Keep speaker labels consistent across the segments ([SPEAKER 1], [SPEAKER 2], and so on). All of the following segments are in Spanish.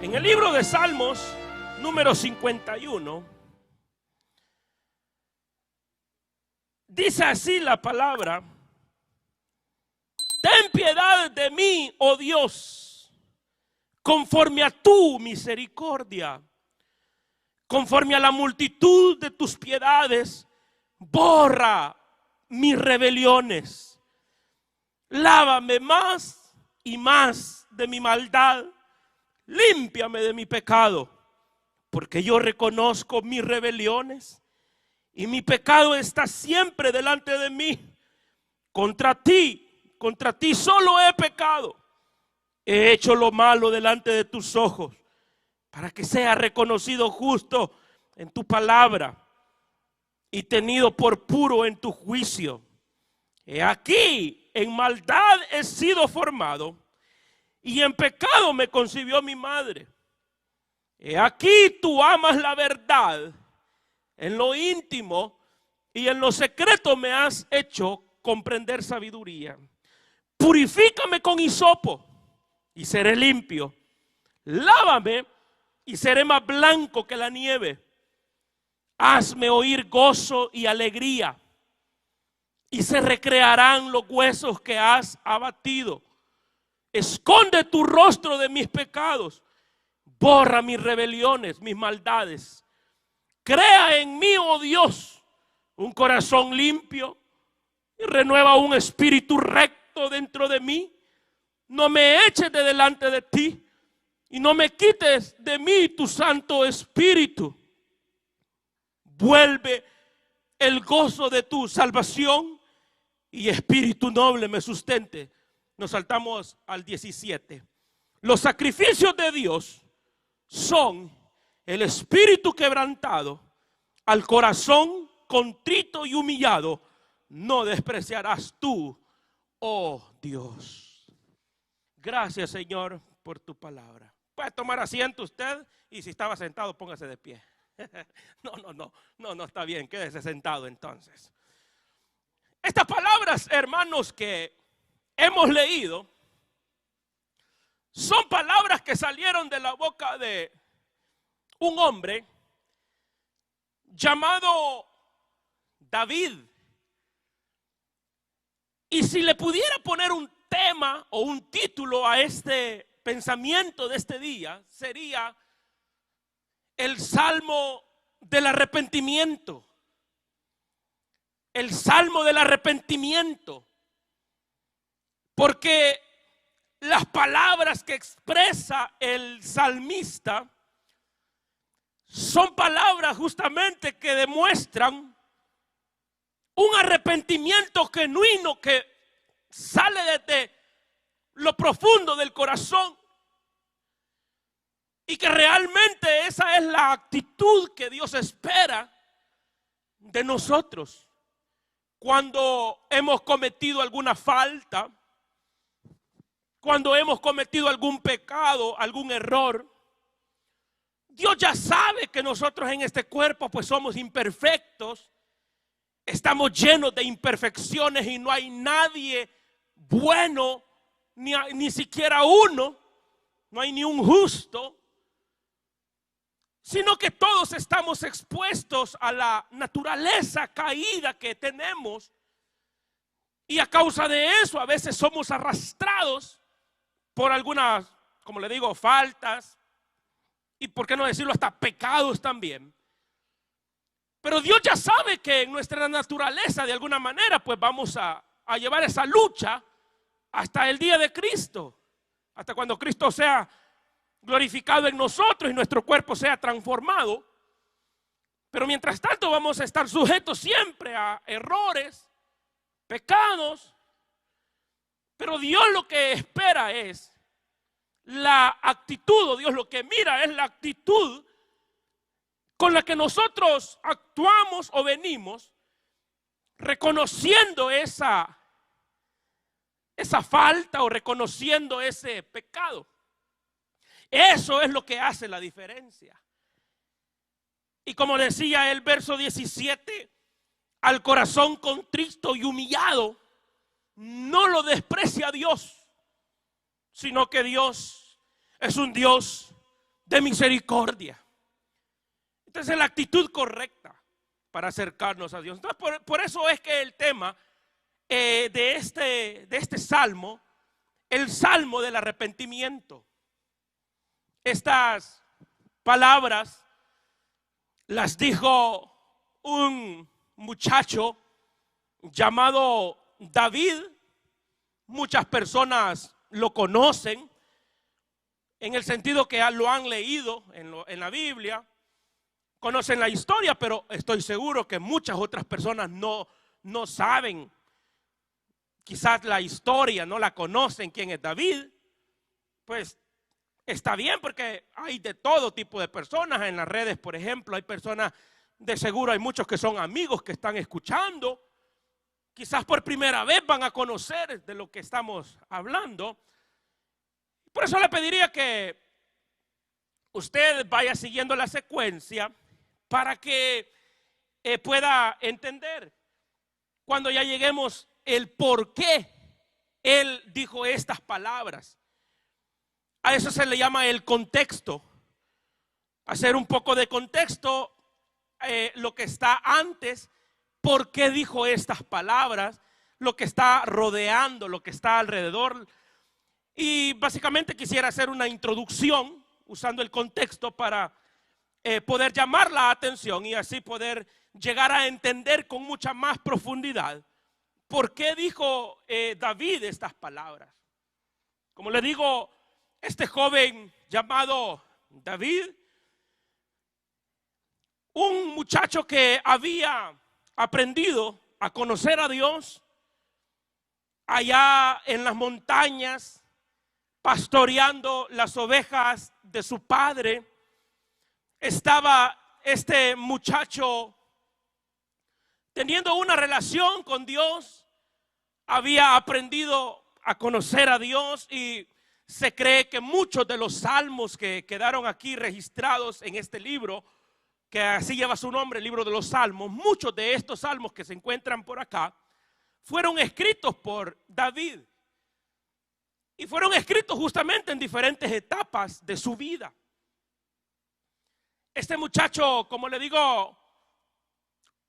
[SPEAKER 1] En el libro de Salmos, número 51, dice así la palabra: ten piedad de mí, oh Dios, conforme a tu misericordia, conforme a la multitud de tus piedades, borra mis rebeliones. Lávame más y más de mi maldad, límpiame de mi pecado, porque yo reconozco mis rebeliones y mi pecado está siempre delante de mí. Contra ti solo he pecado. He hecho lo malo delante de tus ojos, para que sea reconocido justo en tu palabra y tenido por puro en tu juicio. He aquí, en maldad he sido formado, y en pecado me concibió mi madre. He aquí, tú amas la verdad en lo íntimo, y en lo secreto me has hecho comprender sabiduría. Purifícame con hisopo y seré limpio. Lávame y seré más blanco que la nieve. Hazme oír gozo y alegría, y se recrearán los huesos que has abatido. Esconde tu rostro de mis pecados, borra mis rebeliones, mis maldades. Crea en mí, oh Dios, un corazón limpio, y renueva un espíritu recto dentro de mí. No me eches de delante de ti, y no me quites de mí tu Santo Espíritu. Vuelve el gozo de tu salvación, y espíritu noble me sustente. Nos saltamos al 17. Los sacrificios de Dios son el espíritu quebrantado, al corazón contrito y humillado no despreciarás tú, oh Dios. Gracias, Señor, por tu palabra. Puede tomar asiento usted, y si estaba sentado, póngase de pie. No está bien, quédese sentado entonces. Estas palabras, hermanos, que hemos leído son palabras que salieron de la boca de un hombre llamado David. Y si le pudiera poner un tema o un título a este pensamiento de este día, sería el Salmo del arrepentimiento. El Salmo del arrepentimiento. Porque las palabras que expresa el salmista son palabras justamente que demuestran un arrepentimiento genuino que sale desde lo profundo del corazón, y que realmente esa es la actitud que Dios espera de nosotros cuando hemos cometido alguna falta, cuando hemos cometido algún pecado, algún error. Dios ya sabe que nosotros en este cuerpo pues somos imperfectos, estamos llenos de imperfecciones, y no hay nadie bueno, ni siquiera uno, no hay ni un justo, sino que todos estamos expuestos a la naturaleza caída que tenemos, y a causa de eso a veces somos arrastrados por algunas, como le digo, faltas, y por qué no decirlo, hasta pecados también. Pero Dios ya sabe que en nuestra naturaleza de alguna manera pues vamos a llevar esa lucha hasta el día de Cristo, hasta cuando Cristo sea glorificado en nosotros y nuestro cuerpo sea transformado. Pero mientras tanto vamos a estar sujetos siempre a errores, pecados. Pero Dios lo que espera es la actitud, o Dios lo que mira es la actitud con la que nosotros actuamos o venimos reconociendo esa falta, o reconociendo ese pecado. Eso es lo que hace la diferencia. Y como decía el verso 17, al corazón contrito y humillado no lo desprecia Dios, sino que Dios es un Dios de misericordia. Entonces es la actitud correcta para acercarnos a Dios. Entonces por eso es que el tema de este salmo, el salmo del arrepentimiento. Estas palabras las dijo un muchacho llamado David. Muchas personas lo conocen en el sentido que lo han leído en la Biblia, conocen la historia, pero estoy seguro que muchas otras personas no saben quizás la historia, no la conocen quién es David. Pues está bien, porque hay de todo tipo de personas en las redes. Por ejemplo, hay personas, de seguro hay muchos que son amigos que están escuchando, quizás por primera vez van a conocer de lo que estamos hablando. Por eso le pediría que usted vaya siguiendo la secuencia para que pueda entender cuando ya lleguemos el por qué él dijo estas palabras. A eso se le llama el contexto. Hacer un poco de contexto, lo que está antes, por qué dijo estas palabras, lo que está rodeando, lo que está alrededor. Y básicamente quisiera hacer una introducción usando el contexto para poder llamar la atención y así poder llegar a entender con mucha más profundidad por qué dijo David estas palabras. Como le digo, este joven llamado David, un muchacho que había aprendido a conocer a Dios allá en las montañas, pastoreando las ovejas de su padre. Estaba este muchacho teniendo una relación con Dios, había aprendido a conocer a Dios, y se cree que muchos de los salmos que quedaron aquí registrados en este libro, que así lleva su nombre, el libro de los salmos, muchos de estos salmos que se encuentran por acá fueron escritos por David. Y fueron escritos justamente en diferentes etapas de su vida. Este muchacho, como le digo,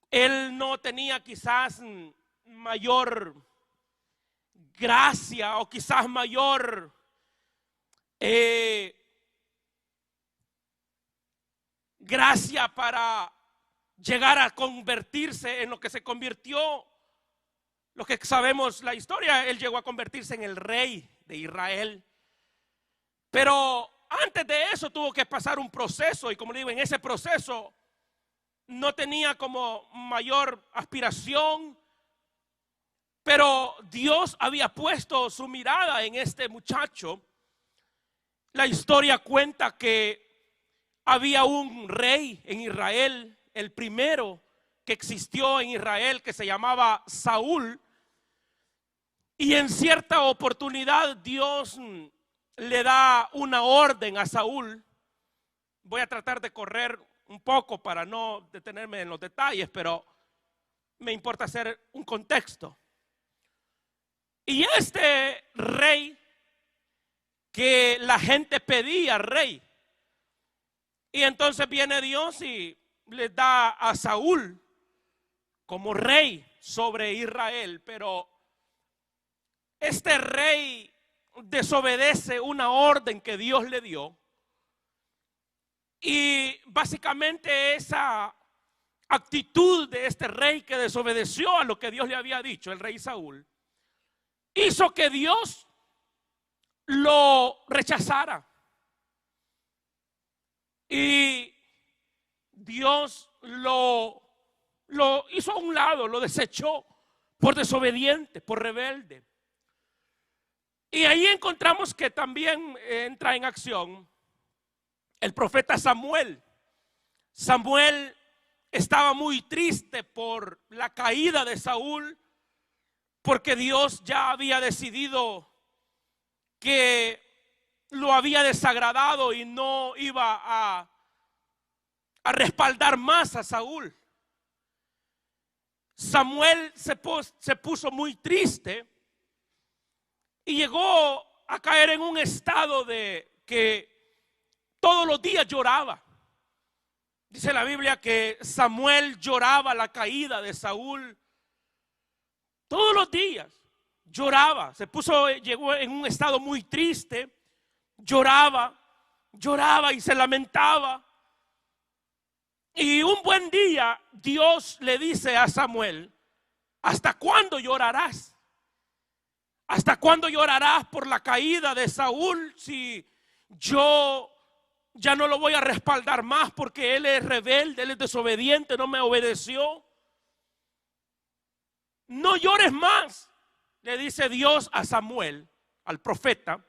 [SPEAKER 1] él no tenía quizás mayor gracia o quizás mayor gracia para llegar a convertirse en lo que se convirtió. Lo que sabemos la historia, él llegó a convertirse en el rey de Israel. Pero antes de eso tuvo que pasar un proceso, y como le digo, en ese proceso no tenía como mayor aspiración, pero Dios había puesto su mirada en este muchacho. La historia cuenta que había un rey en Israel, el primero que existió en Israel, que se llamaba Saúl. Y en cierta oportunidad Dios le da una orden a Saúl. Voy a tratar de correr un poco para no detenerme en los detalles, pero me importa hacer un contexto. Y este rey, que la gente pedía rey, y entonces viene Dios y le da a Saúl como rey sobre Israel, pero este rey desobedece una orden que Dios le dio, y básicamente esa actitud de este rey que desobedeció a lo que Dios le había dicho, el rey Saúl, hizo que Dios lo rechazara. Y Dios lo hizo a un lado, lo desechó por desobediente, por rebelde. Y ahí encontramos que también entra en acción el profeta Samuel. Samuel estaba muy triste por la caída de Saúl, porque Dios ya había decidido que lo había desagradado y no iba a respaldar más a Saúl. Samuel se puso muy triste y llegó a caer en un estado de que todos los días lloraba. Dice la Biblia que Samuel lloraba la caída de Saúl. Todos los días lloraba. Llegó en un estado muy triste. Lloraba y se lamentaba. Y un buen día Dios le dice a Samuel: ¿hasta cuándo llorarás? ¿Hasta cuándo llorarás por la caída de Saúl si yo ya no lo voy a respaldar más porque él es rebelde, él es desobediente, no me obedeció? No llores más, le dice Dios a Samuel, al profeta.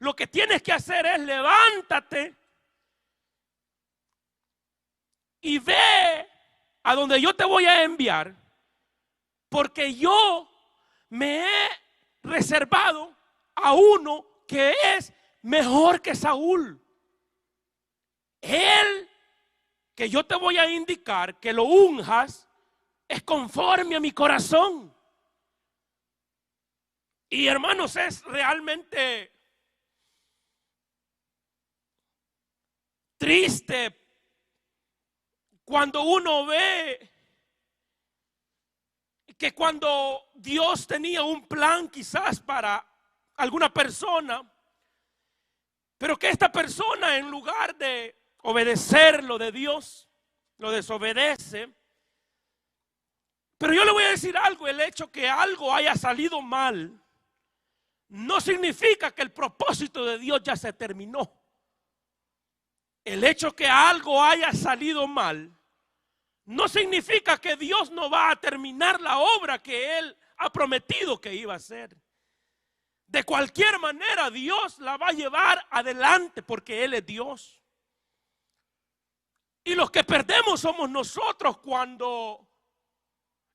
[SPEAKER 1] Lo que tienes que hacer es levántate y ve a donde yo te voy a enviar, porque yo me he reservado a uno que es mejor que Saúl. Él que yo te voy a indicar que lo unjas es conforme a mi corazón. Y hermanos, es realmente triste cuando uno ve que cuando Dios tenía un plan quizás para alguna persona, pero que esta persona, en lugar de obedecer lo de Dios, lo desobedece. Pero yo le voy a decir algo: el hecho que algo haya salido mal no significa que el propósito de Dios ya se terminó. El hecho que algo haya salido mal no significa que Dios no va a terminar la obra que Él ha prometido que iba a hacer. De cualquier manera, Dios la va a llevar adelante porque Él es Dios. Y los que perdemos somos nosotros cuando,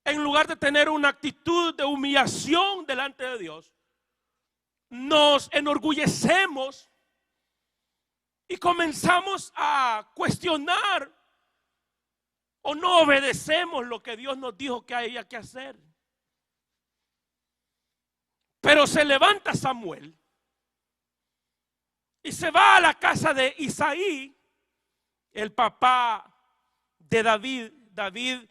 [SPEAKER 1] en lugar de tener una actitud de humillación delante de Dios, nos enorgullecemos y comenzamos a cuestionar o no obedecemos lo que Dios nos dijo que había que hacer. Pero se levanta Samuel y se va a la casa de Isaí, el papá de David. David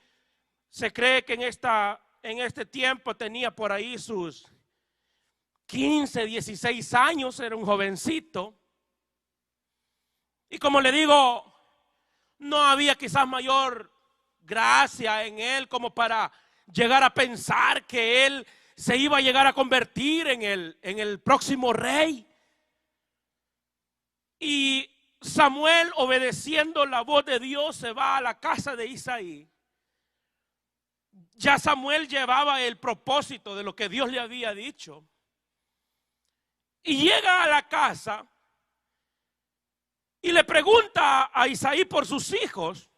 [SPEAKER 1] se cree que en este tiempo tenía por ahí sus 15, 16 años, era un jovencito. Y como le digo, no había quizás mayor gracia en él como para llegar a pensar que él se iba a llegar a convertir en el próximo rey. Y Samuel, obedeciendo la voz de Dios, se va a la casa de Isaí. Ya Samuel llevaba el propósito de lo que Dios le había dicho. Y llega a la casa y le pregunta a Isaí por sus hijos.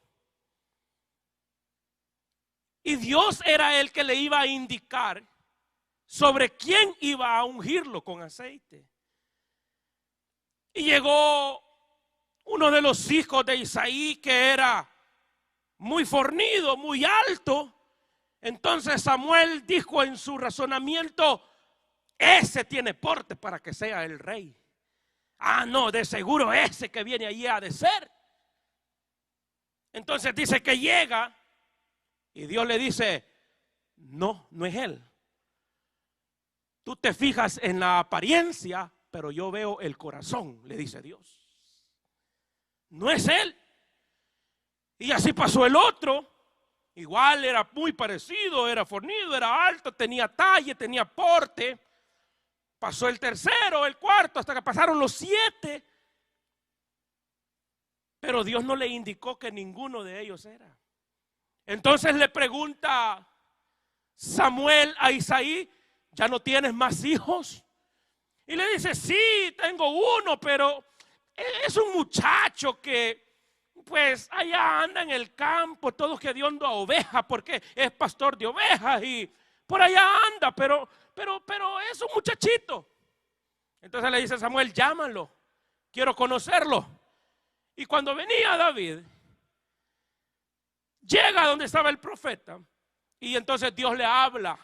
[SPEAKER 1] Y Dios era el que le iba a indicar sobre quién iba a ungirlo con aceite. Y llegó uno de los hijos de Isaí que era muy fornido, muy alto. Entonces Samuel dijo en su razonamiento: ese tiene porte para que sea el rey. Ah, no, de seguro ese que viene allí ha de ser. Entonces dice que llega y Dios le dice: no, no es él. Tú te fijas en la apariencia, pero yo veo el corazón, le dice Dios. No es él. Y así pasó el otro. Igual era muy parecido, era fornido, era alto, tenía talle, tenía porte. Pasó el tercero, el cuarto, hasta que pasaron los 7. Pero Dios no le indicó que ninguno de ellos era. Entonces le pregunta Samuel a Isaí: ¿ya no tienes más hijos? Y le dice: sí, tengo uno, pero es un muchacho que pues allá anda en el campo, todos queriendo a ovejas porque es pastor de ovejas y por allá anda, pero es un muchachito. Entonces le dice Samuel: llámalo, quiero conocerlo. Y cuando venía David, llega donde estaba el profeta y entonces Dios le habla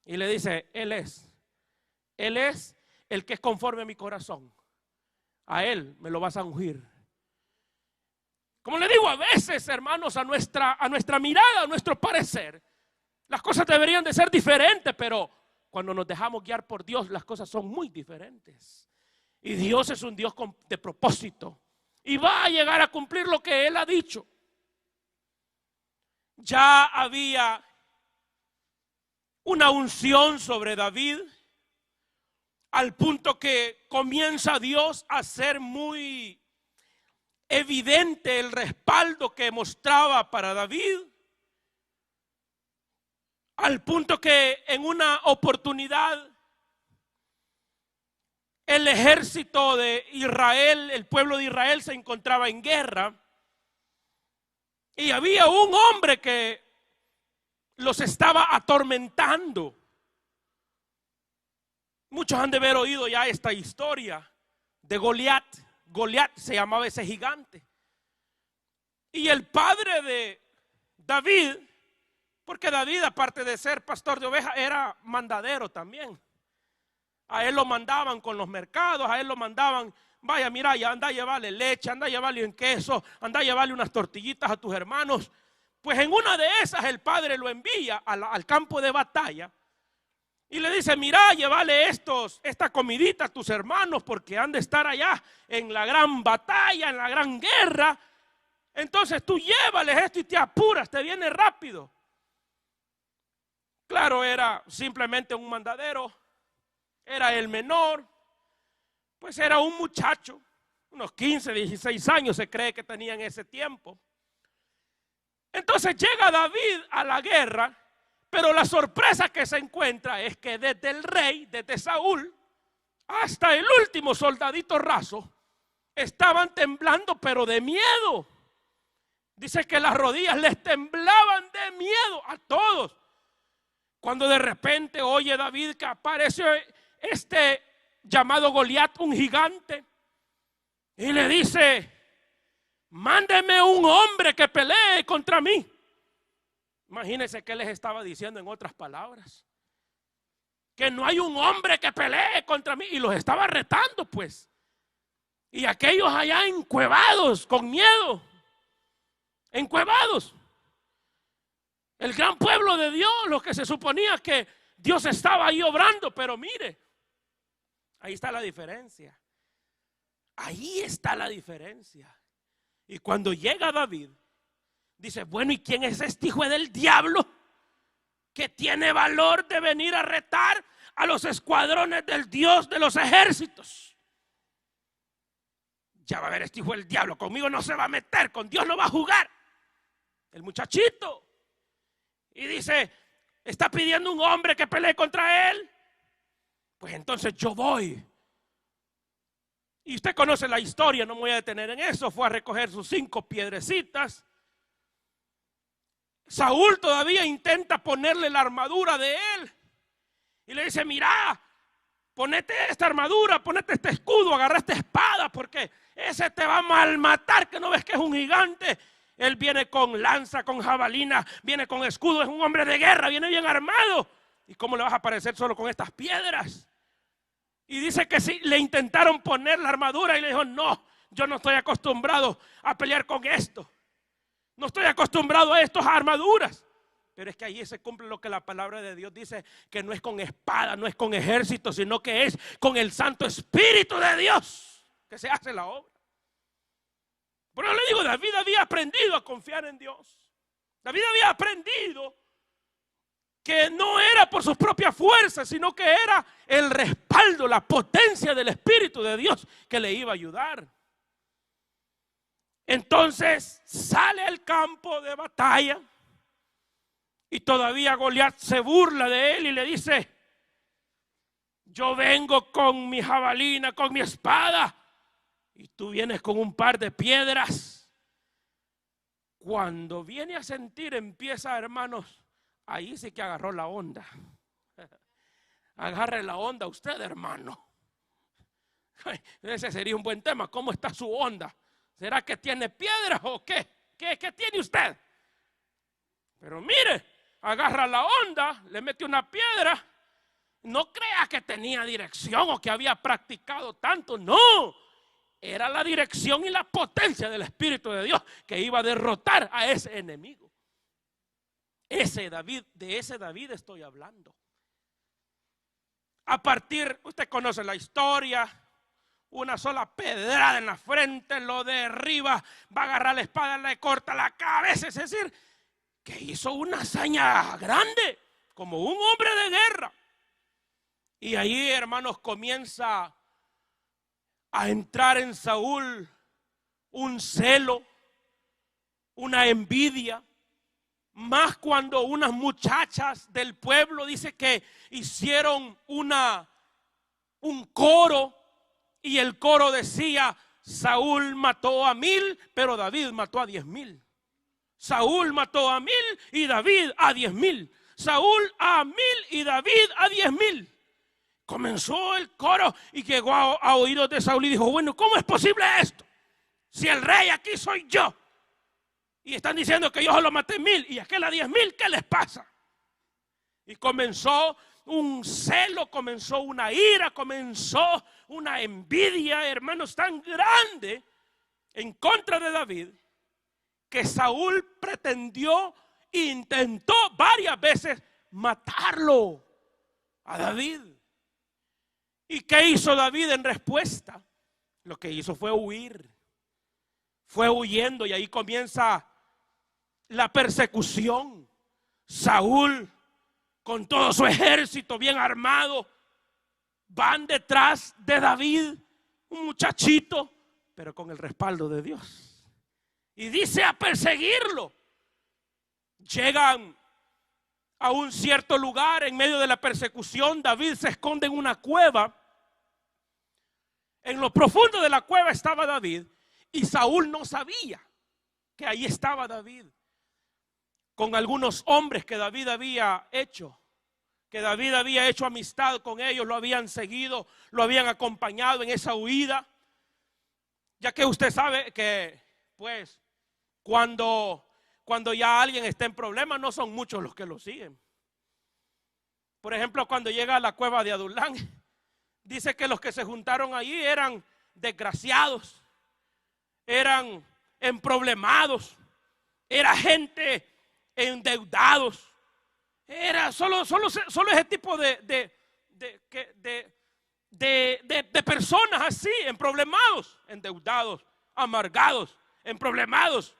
[SPEAKER 1] y le dice: Él es el que es conforme a mi corazón. A él me lo vas a ungir Como le digo, a veces, hermanos, a nuestra mirada, a nuestro parecer, las cosas deberían de ser diferentes, pero cuando nos dejamos guiar por Dios, las cosas son muy diferentes. Y Dios es un Dios de propósito y va a llegar a cumplir lo que Él ha dicho. Ya había una unción sobre David, al punto que comienza Dios a ser muy evidente el respaldo que mostraba para David, al punto que en una oportunidad el ejército de Israel, el pueblo de Israel se encontraba en guerra y había un hombre que los estaba atormentando. Muchos han de haber oído ya esta historia de Goliat. Goliat se llamaba ese gigante. Y el padre de David, porque David, aparte de ser pastor de ovejas, era mandadero también. A él lo mandaban con los mercados, a él lo mandaban, vaya, mira, ya anda a llevarle leche, anda a llevarle un queso, anda a llevarle unas tortillitas a tus hermanos. Pues en una de esas el padre lo envía al campo de batalla y le dice, mira, llévale esta comidita a tus hermanos porque han de estar allá en la gran batalla, en la gran guerra. Entonces tú llévales esto y te apuras, te viene rápido. Claro, era simplemente un mandadero, era el menor, pues era un muchacho, unos 15, 16 años se cree que tenía en ese tiempo. Entonces llega David a la guerra, pero la sorpresa que se encuentra es que desde el rey, desde Saúl, hasta el último soldadito raso, estaban temblando pero de miedo. Dice que las rodillas les temblaban de miedo a todos. Cuando de repente oye David que apareció este llamado Goliat, un gigante, y le dice, mándeme un hombre que pelee contra mí. Imagínense qué les estaba diciendo en otras palabras. Que no hay un hombre que pelee contra mí. Y los estaba retando pues. Y aquellos allá encuevados, con miedo. Encuevados. El gran pueblo de Dios, lo que se suponía que Dios estaba ahí obrando. Pero mire, ahí está la diferencia. Ahí está la diferencia. Y cuando llega David, dice, bueno, ¿y quién es este hijo del diablo que tiene valor de venir a retar a los escuadrones del Dios de los ejércitos? Ya va a ver este hijo del diablo, conmigo no se va a meter, con Dios no va a jugar. El muchachito. Y dice, está pidiendo un hombre que pelee contra él. Pues entonces yo voy. Y usted conoce la historia, no me voy a detener en eso. Fue a recoger sus 5 piedrecitas. Saúl todavía intenta ponerle la armadura de él. Y le dice, mira, ponete esta armadura, ponete este escudo, agarra esta espada, porque ese te va a malmatar, que no ves que es un gigante. Él viene con lanza, con jabalina, viene con escudo, es un hombre de guerra, viene bien armado. ¿Y cómo le vas a aparecer solo con estas piedras? Y dice que sí, le intentaron poner la armadura y le dijo, no, yo no estoy acostumbrado a pelear con esto. No estoy acostumbrado a estas armaduras. Pero es que ahí se cumple lo que la palabra de Dios dice, que no es con espada, no es con ejército, sino que es con el Santo Espíritu de Dios que se hace la obra. Pero le digo, David había aprendido a confiar en Dios. David había aprendido que no era por sus propias fuerzas, sino que era el respaldo, la potencia del Espíritu de Dios que le iba a ayudar. Entonces sale al campo de batalla y todavía Goliat se burla de él y le dice, yo vengo con mi jabalina, con mi espada, y tú vienes con un par de piedras. Cuando viene a sentir, empieza, hermanos, ahí sí que agarró la onda. Agarre la onda usted, hermano. Ese sería un buen tema. ¿Cómo está su onda? ¿Será que tiene piedras o qué? ¿Qué tiene usted? Pero mire, agarra la onda, le mete una piedra. No crea que tenía dirección o que había practicado tanto. No, era la dirección y la potencia del Espíritu de Dios que iba a derrotar a ese enemigo. De ese David estoy hablando. Usted conoce la historia, una sola pedrada en la frente, lo derriba, va a agarrar la espada, le corta la cabeza, es decir, que hizo una hazaña grande, como un hombre de guerra. Y ahí, hermanos, comienza a entrar en Saúl un celo, una envidia, más cuando unas muchachas del pueblo dice que hicieron un coro, y el coro decía: Saúl mató a 1000, pero David mató a 10,000. Saúl mató a 1000 y David a 10,000. Saúl a 1000 y David a 10,000. Comenzó el coro y llegó a oídos de Saúl y dijo: bueno, ¿cómo es posible esto? Si el rey aquí soy yo, y están diciendo que yo solo maté 1000 y aquel a 10,000, ¿qué les pasa? Y comenzó un celo, comenzó una ira, comenzó una envidia, hermanos, tan grande en contra de David, que Saúl pretendió, intentó varias veces matarlo a David. ¿Y qué hizo David en respuesta? Lo que hizo fue huir. Fue huyendo, y ahí comienza la persecución. Saúl, con todo su ejército bien armado, van detrás de David, un muchachito, pero con el respaldo de Dios. Y dice a perseguirlo. Llegan a un cierto lugar en medio de la persecución. David se esconde en una cueva. En lo profundo de la cueva estaba David, y Saúl no sabía que ahí estaba David, con algunos hombres que David había hecho amistad con ellos, lo habían seguido, lo habían acompañado en esa huida. Ya que usted sabe que, pues, cuando ya alguien está en problemas, no son muchos los que lo siguen. Por ejemplo, cuando llega a la cueva de Adulán, dice que los que se juntaron allí eran desgraciados, eran emproblemados, era gente endeudados, era solo ese tipo de personas así, emproblemados, endeudados, amargados, emproblemados.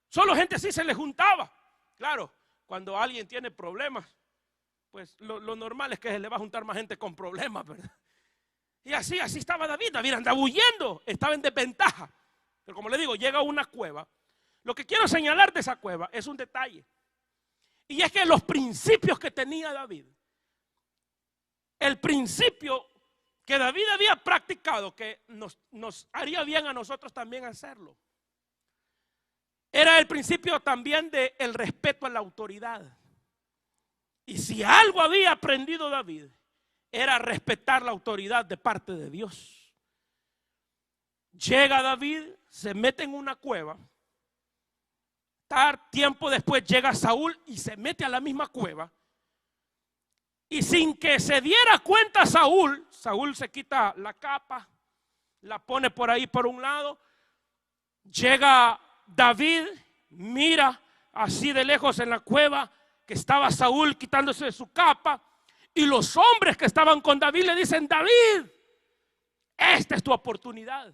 [SPEAKER 1] Solo gente así se le juntaba. Claro, cuando alguien tiene problemas, pues lo normal es que se le va a juntar más gente con problemas, ¿verdad? Y así estaba David. David andaba huyendo, estaba en desventaja. Pero como le digo, llega a una cueva. Lo que quiero señalar de esa cueva es un detalle. Y es que los principios que tenía David, el principio que David había practicado, que nos haría bien a nosotros también hacerlo, era el principio también del respeto a la autoridad. Y si algo había aprendido David, era respetar la autoridad de parte de Dios. Llega David, se mete en una cueva. Tiempo después llega Saúl y se mete a la misma cueva. Y sin que se diera cuenta Saúl se quita la capa, la pone por ahí por un lado. Llega David, mira así de lejos en la cueva que estaba Saúl quitándose su capa, y los hombres que estaban con David le dicen: David, esta es tu oportunidad.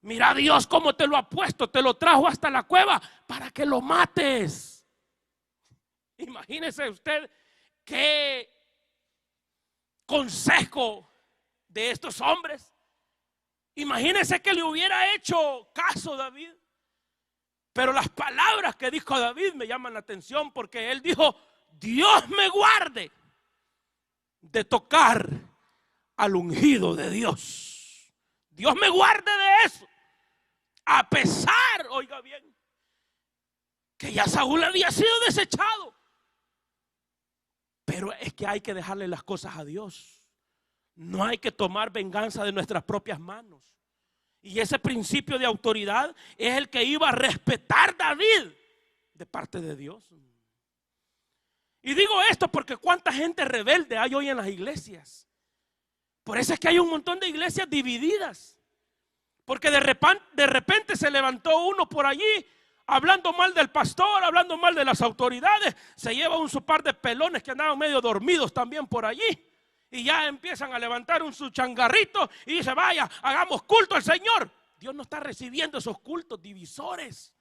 [SPEAKER 1] Mira Dios cómo te lo ha puesto, te lo trajo hasta la cueva para que lo mates. Imagínese usted qué consejo de estos hombres. Imagínese que le hubiera hecho caso David. Pero las palabras que dijo David me llaman la atención, porque él dijo: Dios me guarde de tocar al ungido de Dios. Dios me guarde de eso. A pesar, oiga bien, que ya Saúl había sido desechado. Pero es que hay que dejarle las cosas a Dios. No hay que tomar venganza de nuestras propias manos. Y ese principio de autoridad es el que iba a respetar David de parte de Dios. Y digo esto porque cuánta gente rebelde hay hoy en las iglesias. Por eso es que hay un montón de iglesias divididas. Porque de repente se levantó uno por allí hablando mal del pastor, hablando mal de las autoridades. Se lleva un su par de pelones que andaban medio dormidos también por allí. Y ya empiezan a levantar su changarrito y dice, vaya, hagamos culto al Señor. Dios no está recibiendo esos cultos divisores.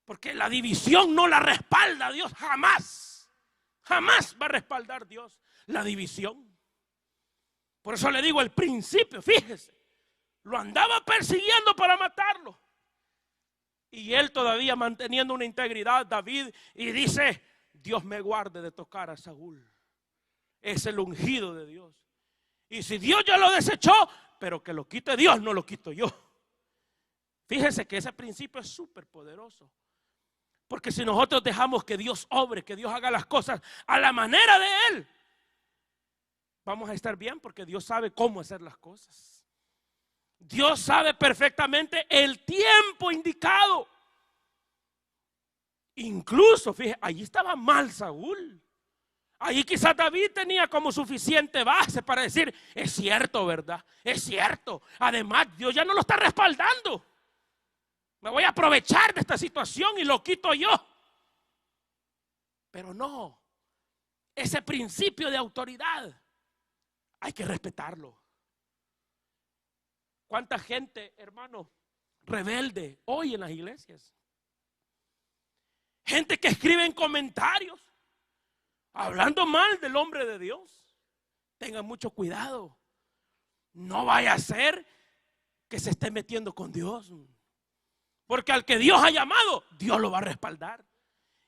[SPEAKER 1] Porque la división no la respalda Dios jamás. Jamás va a respaldar Dios la división. Por eso le digo el principio, fíjese. Lo andaba persiguiendo para matarlo. Y él todavía manteniendo una integridad, David, y dice, Dios me guarde de tocar a Saúl. Es el ungido de Dios. Y si Dios ya lo desechó, pero que lo quite Dios, no lo quito yo. Fíjese que ese principio es súper poderoso. Porque si nosotros dejamos que Dios obre, que Dios haga las cosas a la manera de Él, vamos a estar bien porque Dios sabe cómo hacer las cosas. Dios sabe perfectamente el tiempo indicado. Incluso, fíjese, allí estaba mal Saúl. Allí quizás David tenía como suficiente base para decir, es cierto, ¿verdad? Es cierto. Además, Dios ya no lo está respaldando. Me voy a aprovechar de esta situación y lo quito yo. Pero no, ese principio de autoridad hay que respetarlo. ¿Cuánta gente, hermano, rebelde hoy en las iglesias? Gente que escribe en comentarios hablando mal del hombre de Dios. Tengan mucho cuidado. No vaya a ser que se esté metiendo con Dios. Porque al que Dios ha llamado, Dios lo va a respaldar.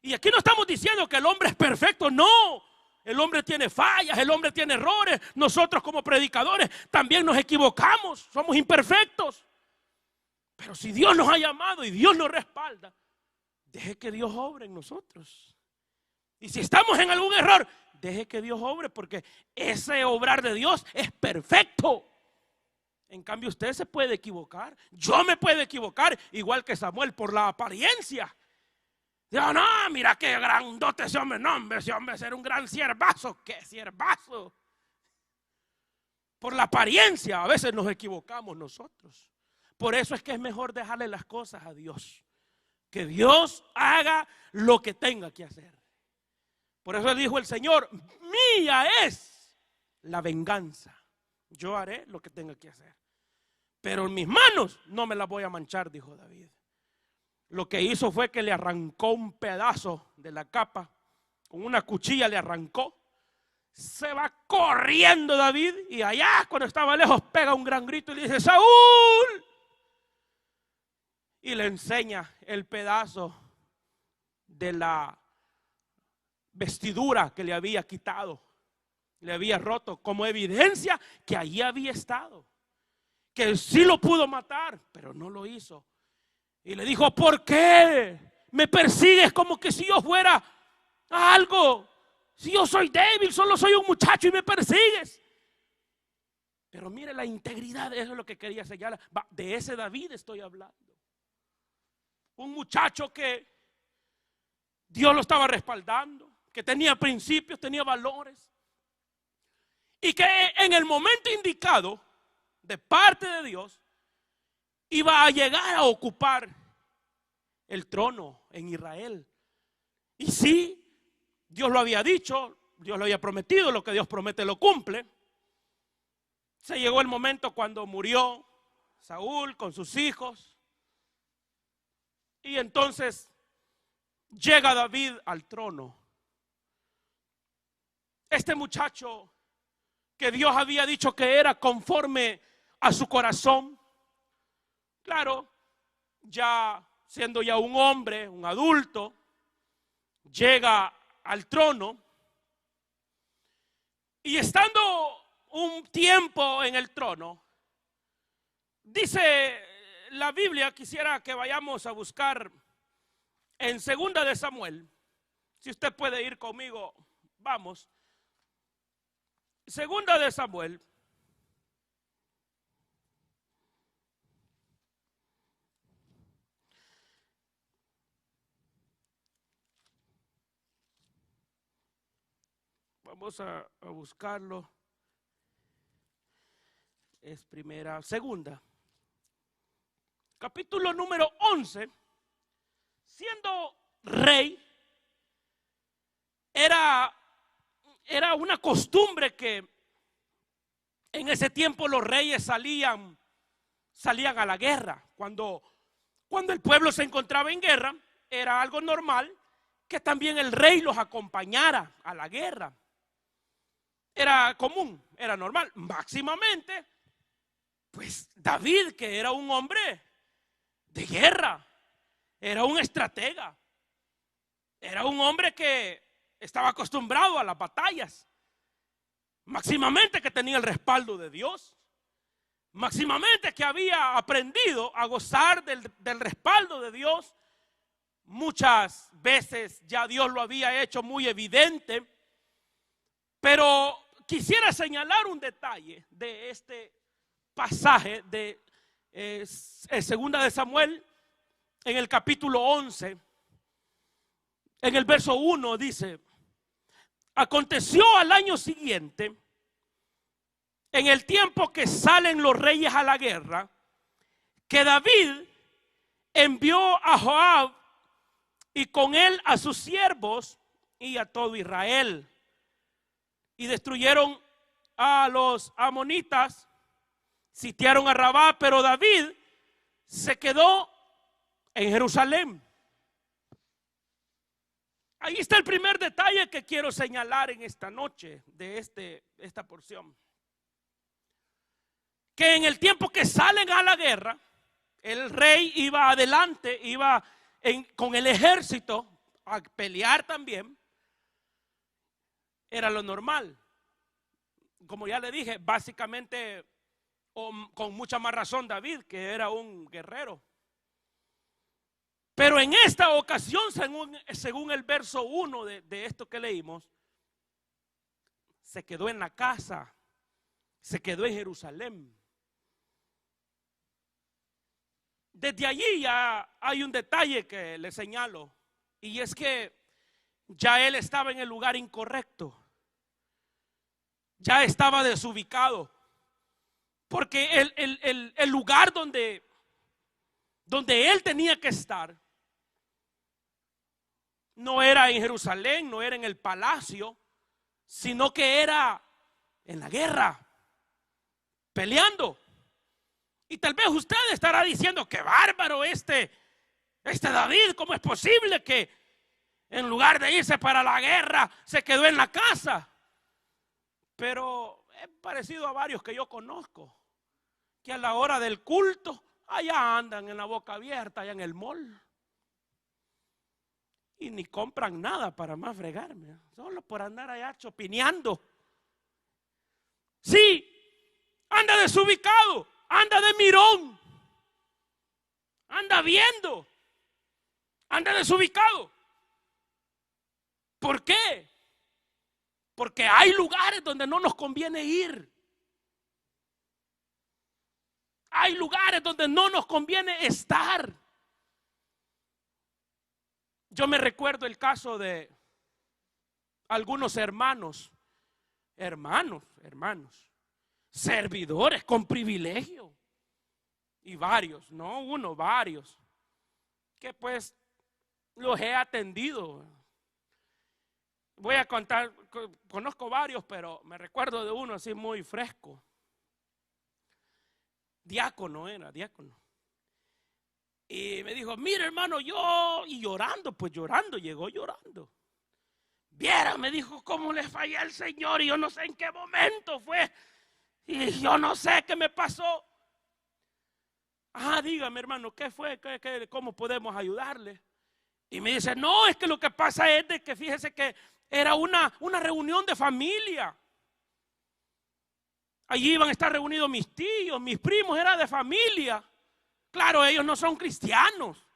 [SPEAKER 1] Y aquí no estamos diciendo que el hombre es perfecto, no. El hombre tiene fallas, el hombre tiene errores. Nosotros como predicadores también nos equivocamos, somos imperfectos. Pero si Dios nos ha llamado y Dios nos respalda, deje que Dios obre en nosotros. Y si estamos en algún error, deje que Dios obre, porque ese obrar de Dios es perfecto. En cambio usted se puede equivocar, yo me puedo equivocar, igual que Samuel, por la apariencia. Digo, no, mira qué grandote ese hombre. No, hombre, ese hombre será un gran siervazo. ¿Qué siervazo? Por la apariencia a veces nos equivocamos nosotros. Por eso es que es mejor dejarle las cosas a Dios. Que Dios haga lo que tenga que hacer. Por eso dijo el Señor, mía es la venganza. Yo haré lo que tenga que hacer. Pero en mis manos no me las voy a manchar, dijo David. Lo que hizo fue que le arrancó un pedazo de la capa, con una cuchilla le arrancó. Se va corriendo David y allá cuando estaba lejos pega un gran grito y le dice, Saúl. Y le enseña el pedazo de la vestidura que le había quitado, le había roto, como evidencia que allí había estado, que sí lo pudo matar, pero no lo hizo. Y le dijo, ¿por qué me persigues como que si yo fuera algo? Si yo soy débil, solo soy un muchacho y me persigues. Pero mire la integridad, eso es lo que quería señalar. De ese David estoy hablando. Un muchacho que Dios lo estaba respaldando, que tenía principios, tenía valores. Y que en el momento indicado, de parte de Dios, iba a llegar a ocupar el trono en Israel. Y sí, Dios lo había dicho, Dios lo había prometido, lo que Dios promete lo cumple. Se llegó el momento cuando murió Saúl con sus hijos. Y entonces llega David al trono. Este muchacho que Dios había dicho que era conforme a su corazón. Claro, ya siendo ya un hombre, un adulto, llega al trono y estando un tiempo en el trono, dice la Biblia, quisiera que vayamos a buscar en 2 de Samuel, si usted puede ir conmigo, vamos. 2 de Samuel. Vamos a buscarlo. Es segunda capítulo número 11, siendo rey, era una costumbre que en ese tiempo los reyes salían a la guerra. Cuando el pueblo se encontraba en guerra, era algo normal que también el rey los acompañara a la guerra. Era común, era normal. Máximamente, pues David, que era un hombre de guerra, era un estratega, era un hombre que estaba acostumbrado a las batallas, máximamente que tenía el respaldo de Dios, máximamente que había aprendido a gozar del respaldo de Dios. Muchas veces ya Dios lo había hecho muy evidente, pero quisiera señalar un detalle de este pasaje de segunda de Samuel, en el capítulo 11, en el verso 1 dice: aconteció al año siguiente, en el tiempo que salen los reyes a la guerra, que David envió a Joab y con él a sus siervos y a todo Israel, y destruyeron a los amonitas, sitiaron a Rabá, pero David se quedó en Jerusalén. Ahí está el primer detalle que quiero señalar en esta noche de esta porción. Que en el tiempo que salen a la guerra, el rey iba adelante, iba con el ejército a pelear también. Era lo normal. Como ya le dije, básicamente, con mucha más razón David, que era un guerrero. Pero en esta ocasión, según el verso 1 de esto que leímos, se quedó en la casa, se quedó en Jerusalén. Desde allí ya hay un detalle que le señalo, y es que ya él estaba en el lugar incorrecto, ya estaba desubicado, porque el lugar donde él tenía que estar no era en Jerusalén, no era en el palacio, sino que era en la guerra, peleando. Y tal vez usted estará diciendo: qué bárbaro este David, ¿cómo es posible que en lugar de irse para la guerra se quedó en la casa? Pero es parecido a varios que yo conozco, que a la hora del culto allá andan en la boca abierta, allá en el mall, y ni compran nada para más fregarme, solo por andar allá chopineando. Sí, anda desubicado, anda de mirón, anda viendo, anda desubicado. ¿Por qué? Porque hay lugares donde no nos conviene ir. Hay lugares donde no nos conviene estar. Yo me recuerdo el caso de algunos hermanos, servidores con privilegio, y varios, no uno, varios, que pues los he atendido. Voy a contar, conozco varios, pero me recuerdo de uno así muy fresco. Diácono. Y me dijo: mire, hermano, y llorando, llegó llorando. Viera, me dijo, cómo le fallé al Señor, y yo no sé en qué momento fue, y yo no sé qué me pasó. Dígame, hermano, ¿qué fue? ¿Cómo podemos ayudarle? Y me dice: no, es que lo que pasa es de que fíjese que era una reunión de familia. Allí iban a estar reunidos mis tíos, mis primos, era de familia. Claro, ellos no son cristianos.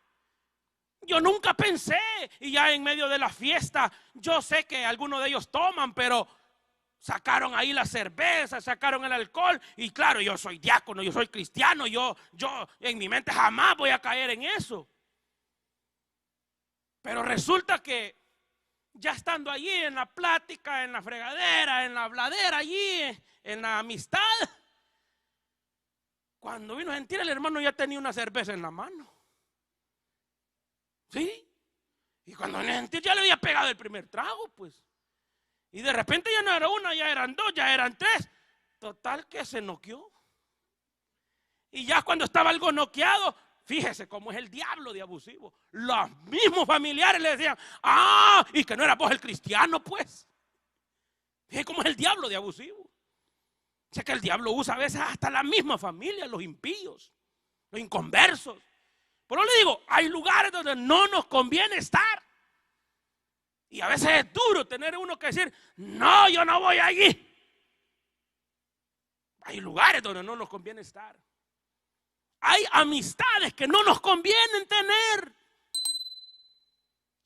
[SPEAKER 1] Yo nunca pensé, y ya en medio de la fiesta, yo sé que algunos de ellos toman, pero sacaron ahí la cerveza, sacaron el alcohol, y claro, yo soy diácono, yo soy cristiano, yo en mi mente jamás voy a caer en eso. Pero resulta que ya estando allí en la plática, en la fregadera, en la habladera, allí en la amistad, Cuando vino a sentir, el hermano ya tenía una cerveza en la mano. ¿Sí? Y cuando vino a sentir, ya le había pegado el primer trago, pues. Y de repente ya no era una, ya eran dos, ya eran tres. Total que se noqueó. Y ya cuando estaba algo noqueado, fíjese cómo es el diablo de abusivo. Los mismos familiares le decían, y que no era vos el cristiano, pues. Fíjese cómo es el diablo de abusivo. O sea que el diablo usa a veces hasta la misma familia, los impíos, los inconversos. Pero le digo, hay lugares donde no nos conviene estar. Y a veces es duro tener uno que decir, no, yo no voy allí. Hay lugares donde no nos conviene estar. Hay amistades que no nos convienen tener.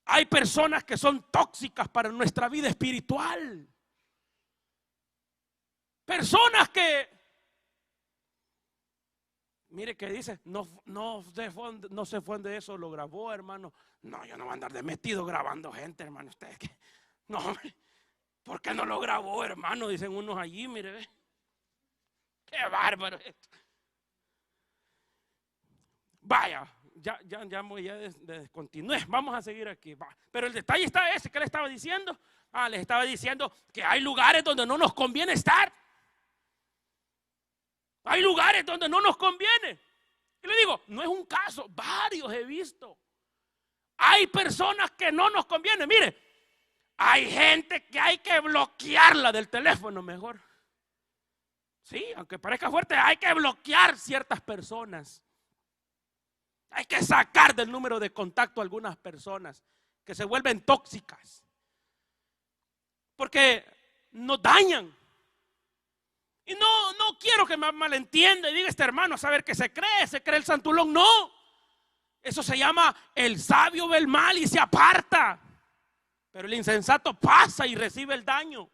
[SPEAKER 1] Hay personas que son tóxicas para nuestra vida espiritual. Personas que, mire que dice, no se fue de eso, lo grabó, hermano. No, yo no voy a andar de metido grabando gente, hermano. Ustedes que, no, ¿por qué no lo grabó, hermano? Dicen unos allí, mire, ve. Qué bárbaro esto. Vaya, ya voy a descontinuar. Vamos a seguir aquí. Va. Pero el detalle está ese, ¿qué le estaba diciendo? Le estaba diciendo que hay lugares donde no nos conviene estar. Hay lugares donde no nos conviene. Y le digo, no es un caso, varios he visto. Hay personas que no nos conviene. Mire, hay gente que hay que bloquearla del teléfono mejor. Sí, aunque parezca fuerte, hay que bloquear ciertas personas. Hay que sacar del número de contacto a algunas personas que se vuelven tóxicas. Porque nos dañan. Y no quiero que me malentienda y diga este hermano, a saber que se cree el santulón. No, eso se llama el sabio ve el mal y se aparta. Pero el insensato pasa y recibe el daño.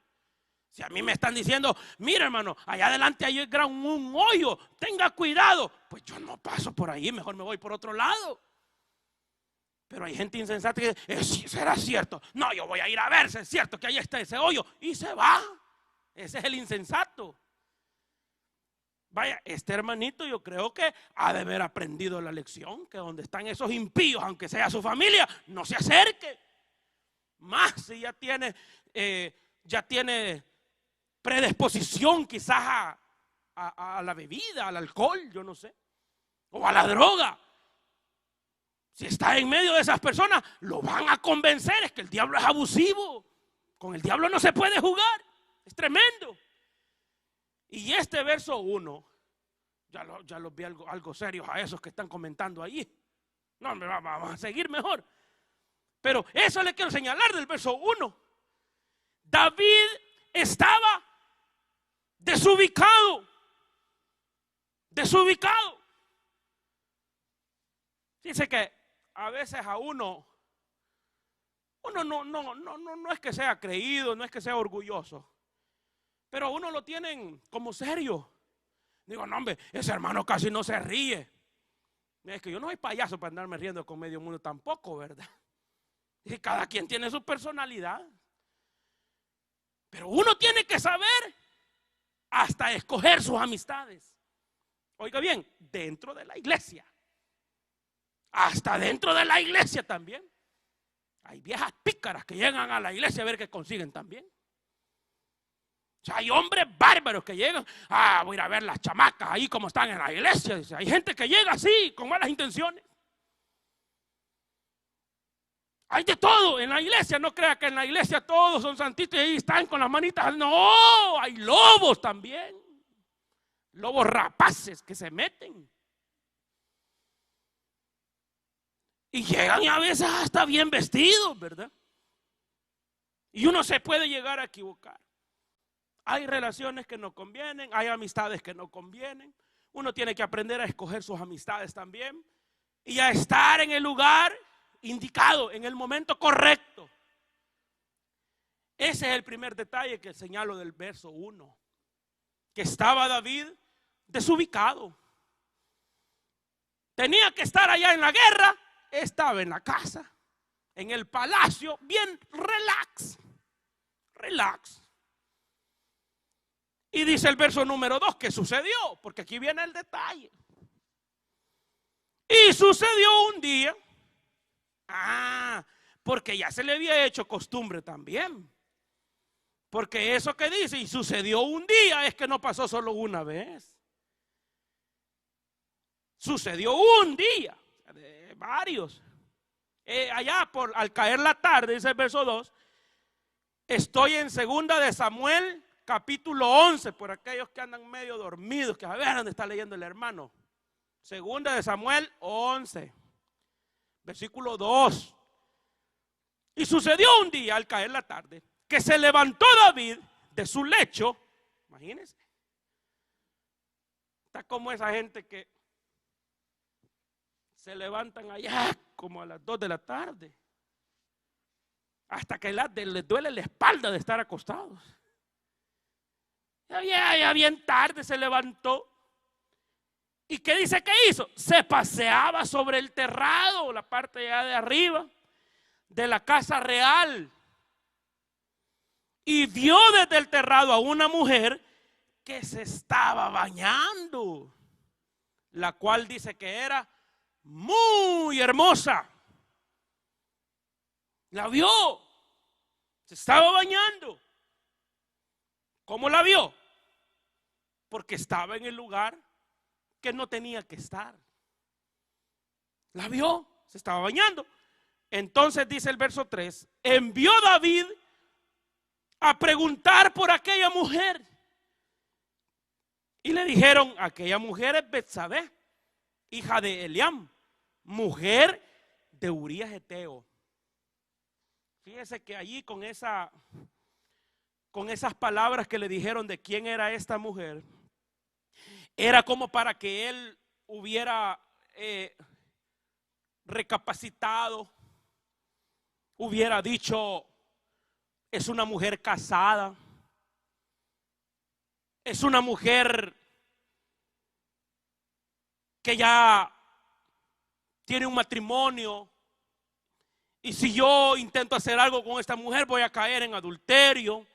[SPEAKER 1] Si a mí me están diciendo, mira hermano, allá adelante hay un hoyo, tenga cuidado. Pues yo no paso por ahí, mejor me voy por otro lado. Pero hay gente insensata que dice, ¿será cierto? No, yo voy a ir a ver si es cierto que ahí está ese hoyo. Y se va. Ese es el insensato. Vaya, este hermanito yo creo que ha de haber aprendido la lección, que donde están esos impíos, aunque sea su familia, no se acerque. Más si ya tiene predisposición quizás a la bebida, al alcohol, yo no sé, o a la droga. Si está en medio de esas personas, lo van a convencer, es que el diablo es abusivo. Con el diablo no se puede jugar, es tremendo. Y este verso 1, ya los vi algo serios a esos que están comentando allí. No, vamos a seguir mejor. Pero eso le quiero señalar del verso 1. David estaba desubicado. Dice que a veces a uno no es que sea creído, no es que sea orgulloso. Pero a uno lo tienen como serio. Digo, no hombre, ese hermano casi no se ríe. Es que yo no soy payaso para andarme riendo con medio mundo tampoco, ¿verdad? Y cada quien tiene su personalidad. Pero uno tiene que saber hasta escoger sus amistades. Oiga bien, dentro de la iglesia. Hasta dentro de la iglesia también. Hay viejas pícaras que llegan a la iglesia a ver qué consiguen también. O sea, hay hombres bárbaros que llegan, voy a ir a ver las chamacas ahí como están en la iglesia. Dice, hay gente que llega así, con malas intenciones. Hay de todo en la iglesia, no crea que en la iglesia todos son santitos y ahí están con las manitas. No, hay lobos también. Lobos rapaces que se meten. Y llegan y a veces hasta bien vestidos, ¿verdad? Y uno se puede llegar a equivocar. Hay relaciones que no convienen, hay amistades que no convienen. Uno tiene que aprender a escoger sus amistades también y a estar en el lugar indicado, en el momento correcto. Ese es el primer detalle que señalo del verso 1. Que estaba David desubicado. Tenía que estar allá en la guerra, estaba en la casa, en el palacio, bien relax. Y dice el verso número 2, ¿qué sucedió? Porque aquí viene el detalle. Y sucedió un día. Porque ya se le había hecho costumbre también. Porque eso que dice, y sucedió un día, es que no pasó solo una vez. Sucedió un día, de varios. Allá al caer la tarde, dice el verso 2, estoy en 2 de Samuel, capítulo 11, por aquellos que andan medio dormidos, que a ver dónde está leyendo el hermano. 2 de Samuel 11, versículo 2. Y sucedió un día al caer la tarde, que se levantó David de su lecho. Imagínense. Está como esa gente que se levantan allá como a las 2 de la tarde. Hasta que les duele la espalda de estar acostados. Ya bien tarde se levantó. ¿Y qué dice que hizo? Se paseaba sobre el terrado, la parte ya de arriba de la casa real. Y vio desde el terrado a una mujer que se estaba bañando, la cual dice que era muy hermosa. La vio, se estaba bañando. ¿Cómo la vio? Porque estaba en el lugar que no tenía que estar. La vio, se estaba bañando. Entonces dice el verso 3, envió David a preguntar por aquella mujer. Y le dijeron, aquella mujer es Betsabé, hija de Eliam, mujer de Urías Eteo. Fíjese que allí con esas palabras que le dijeron de quién era esta mujer, era como para que él hubiera recapacitado, hubiera dicho, es una mujer casada, es una mujer que ya tiene un matrimonio, y si yo intento hacer algo con esta mujer voy a caer en adulterio.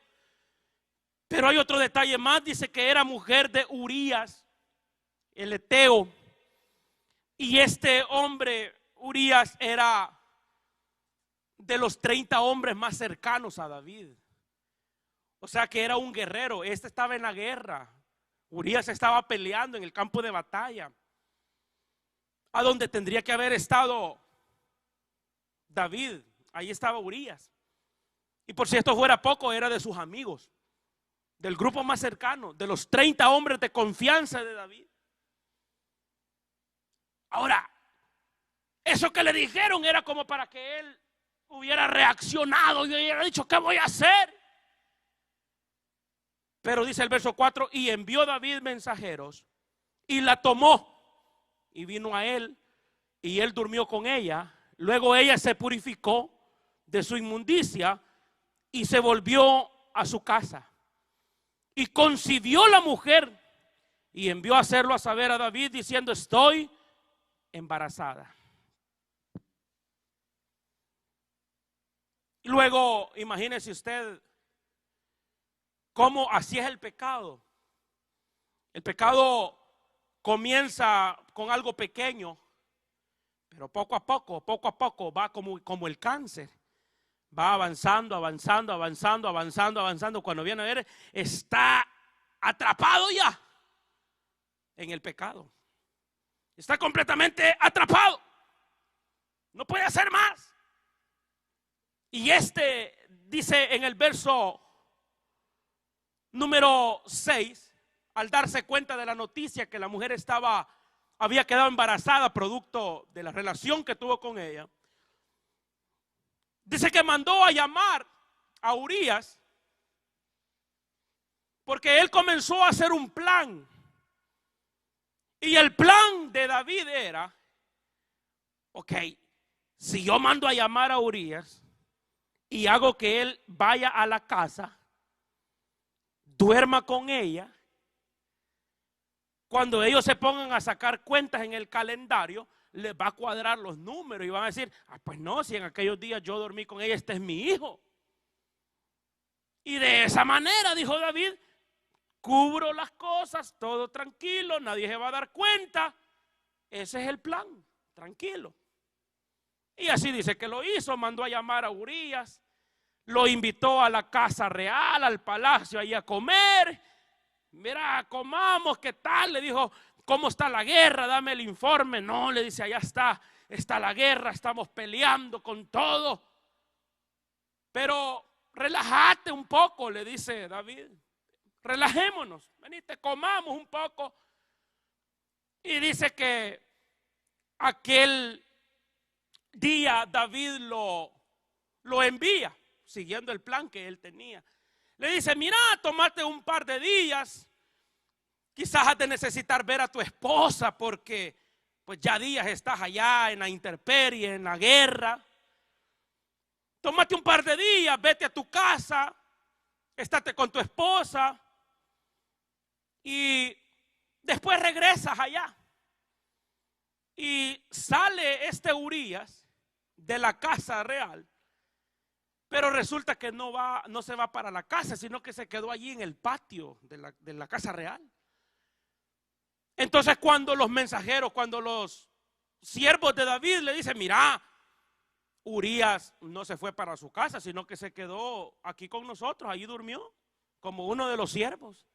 [SPEAKER 1] Pero hay otro detalle más, dice que era mujer de Urías, el Eteo, y este hombre Urías era de los 30 hombres más cercanos a David. O sea que era un guerrero. Este estaba en la guerra. Urías estaba peleando en el campo de batalla, a donde tendría que haber estado David. Ahí estaba Urías. Y por si esto fuera poco, era de sus amigos, del grupo más cercano, de los 30 hombres de confianza de David. Ahora, eso que le dijeron era como para que él hubiera reaccionado y hubiera dicho, ¿qué voy a hacer? Pero dice el verso 4, y envió David mensajeros y la tomó y vino a él y él durmió con ella. Luego ella se purificó de su inmundicia y se volvió a su casa. Y concibió la mujer y envió a hacerlo a saber a David diciendo, estoy embarazada. Y luego imagínese usted cómo así es el pecado. El pecado comienza con algo pequeño, pero poco a poco va como el cáncer. Va avanzando. Cuando viene a ver, está atrapado ya en el pecado. Está completamente atrapado. No puede hacer más. Y dice en el verso número 6, al darse cuenta de la noticia que la mujer había quedado embarazada producto de la relación que tuvo con ella, dice que mandó a llamar a Urías, porque él comenzó a hacer un plan. Y el plan de David era, ok, si yo mando a llamar a Urías y hago que él vaya a la casa, duerma con ella, cuando ellos se pongan a sacar cuentas en el calendario, les va a cuadrar los números y van a decir, pues no, si en aquellos días yo dormí con ella, este es mi hijo. Y de esa manera, dijo David, cubro las cosas, todo tranquilo, nadie se va a dar cuenta. Ese es el plan, tranquilo. Y así dice que lo hizo, mandó a llamar a Urías, lo invitó a la casa real, al palacio, ahí a comer. Mira, comamos, ¿qué tal? Le dijo, ¿cómo está la guerra? Dame el informe. No, le dice, allá está la guerra, estamos peleando con todo. Pero relájate un poco, le dice David. Relajémonos, venite, comamos un poco. Y dice que aquel día David lo envía, siguiendo el plan que él tenía. Le dice, mira, tómate un par de días. Quizás has de necesitar ver a tu esposa porque pues ya días estás allá en la intemperie, en la guerra. Tómate un par de días, vete a tu casa, estate con tu esposa y después regresas allá. Y sale este Urías de la casa real, pero resulta que no se va para la casa, sino que se quedó allí en el patio de la casa real. Entonces cuando los mensajeros, cuando los siervos de David le dicen, mira, Urías no se fue para su casa, sino que se quedó aquí con nosotros, allí durmió, como uno de los siervos.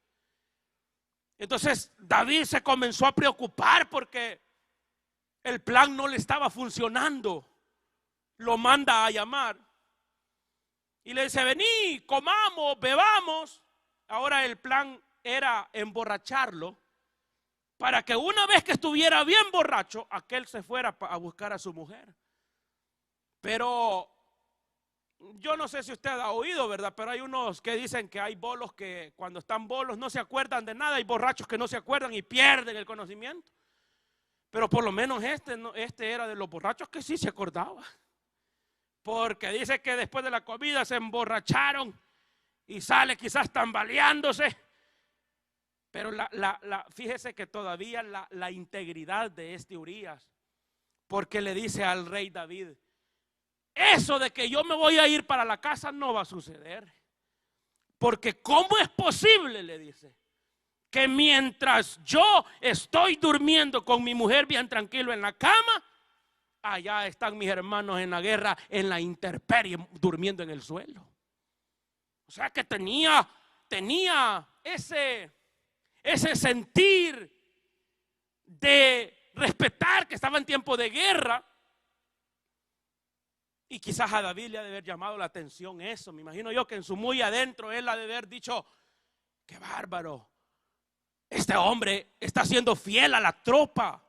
[SPEAKER 1] Entonces David se comenzó a preocupar porque el plan no le estaba funcionando. Lo manda a llamar y le dice, vení, comamos, bebamos. Ahora el plan era emborracharlo para que una vez que estuviera bien borracho, aquel se fuera a buscar a su mujer. Pero yo no sé si usted ha oído, ¿verdad? Pero hay unos que dicen que hay bolos que cuando están bolos no se acuerdan de nada. Hay borrachos que no se acuerdan y pierden el conocimiento. Pero por lo menos este era de los borrachos que sí se acordaba. Porque dice que después de la comida se emborracharon y sale quizás tambaleándose. Pero fíjese que todavía la integridad de este Urías, porque le dice al rey David, eso de que yo me voy a ir para la casa no va a suceder. Porque ¿cómo es posible? Le dice, que mientras yo estoy durmiendo con mi mujer bien tranquilo en la cama, allá están mis hermanos en la guerra, en la intemperie, durmiendo en el suelo. O sea que tenía ese sentir de respetar que estaba en tiempo de guerra. Y quizás a David le ha de haber llamado la atención eso. Me imagino yo que en su muy adentro él ha de haber dicho, qué bárbaro. Este hombre está siendo fiel a la tropa,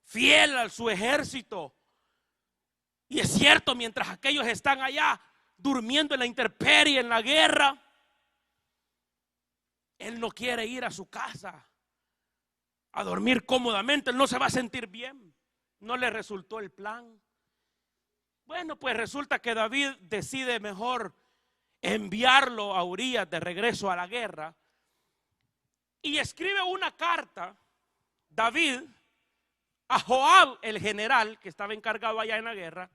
[SPEAKER 1] fiel a su ejército. Y es cierto, mientras aquellos están allá durmiendo en la intemperie, en la guerra, él no quiere ir a su casa a dormir cómodamente. Él no se va a sentir bien. No le resultó el plan. Bueno, pues resulta que David decide mejor enviarlo a Urías de regreso a la guerra. Y escribe una carta, David, a Joab, el general que estaba encargado allá en la guerra.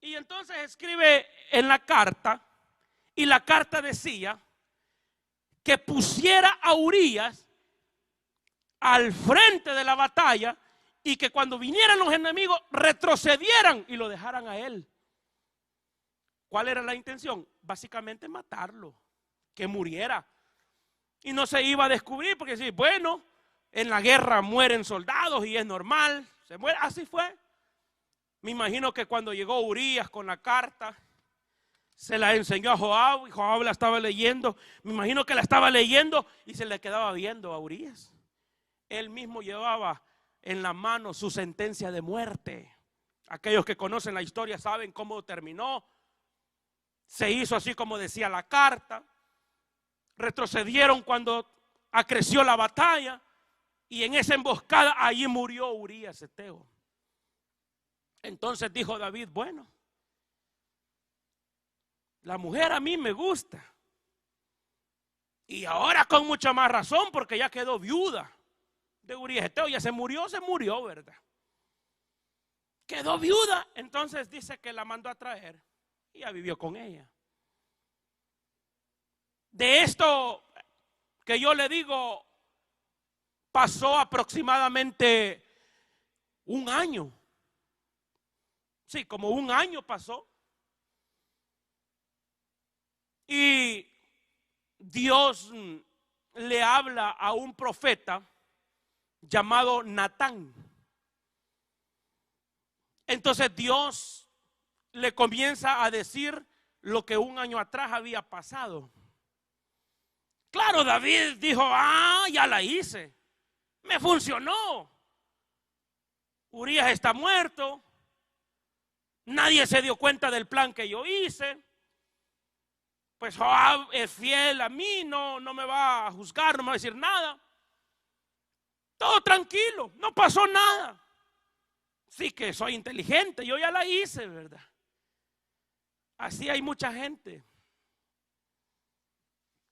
[SPEAKER 1] Y entonces escribe en la carta, y la carta decía que pusiera a Urías al frente de la batalla y que cuando vinieran los enemigos retrocedieran y lo dejaran a él. ¿Cuál era la intención? Básicamente matarlo, que muriera. Y no se iba a descubrir porque sí, bueno, en la guerra mueren soldados y es normal, se muere, así fue. Me imagino que cuando llegó Urías con la carta, se la enseñó a Joab y Joab la estaba leyendo. Me imagino que la estaba leyendo y se le quedaba viendo a Urías. Él mismo llevaba en la mano su sentencia de muerte. Aquellos que conocen la historia saben cómo terminó. Se hizo así como decía la carta. Retrocedieron cuando acreció la batalla y en esa emboscada allí murió Urías Eteo. Entonces dijo David, bueno, la mujer a mí me gusta y ahora con mucha más razón porque ya quedó viuda de Urías Eteo. Ya se murió, ¿verdad? Quedó viuda. Entonces dice que la mandó a traer y ya vivió con ella. De esto que yo le digo, pasó aproximadamente un año. Sí, como un año pasó. Y Dios le habla a un profeta llamado Natán. Entonces Dios le comienza a decir lo que un año atrás había pasado. Claro, David dijo, ya la hice, me funcionó. Urías está muerto, nadie se dio cuenta del plan que yo hice. Pues Joab es fiel a mí, no me va a juzgar, no me va a decir nada. Todo tranquilo, no pasó nada. Sí que soy inteligente, yo ya la hice, ¿verdad? Así hay mucha gente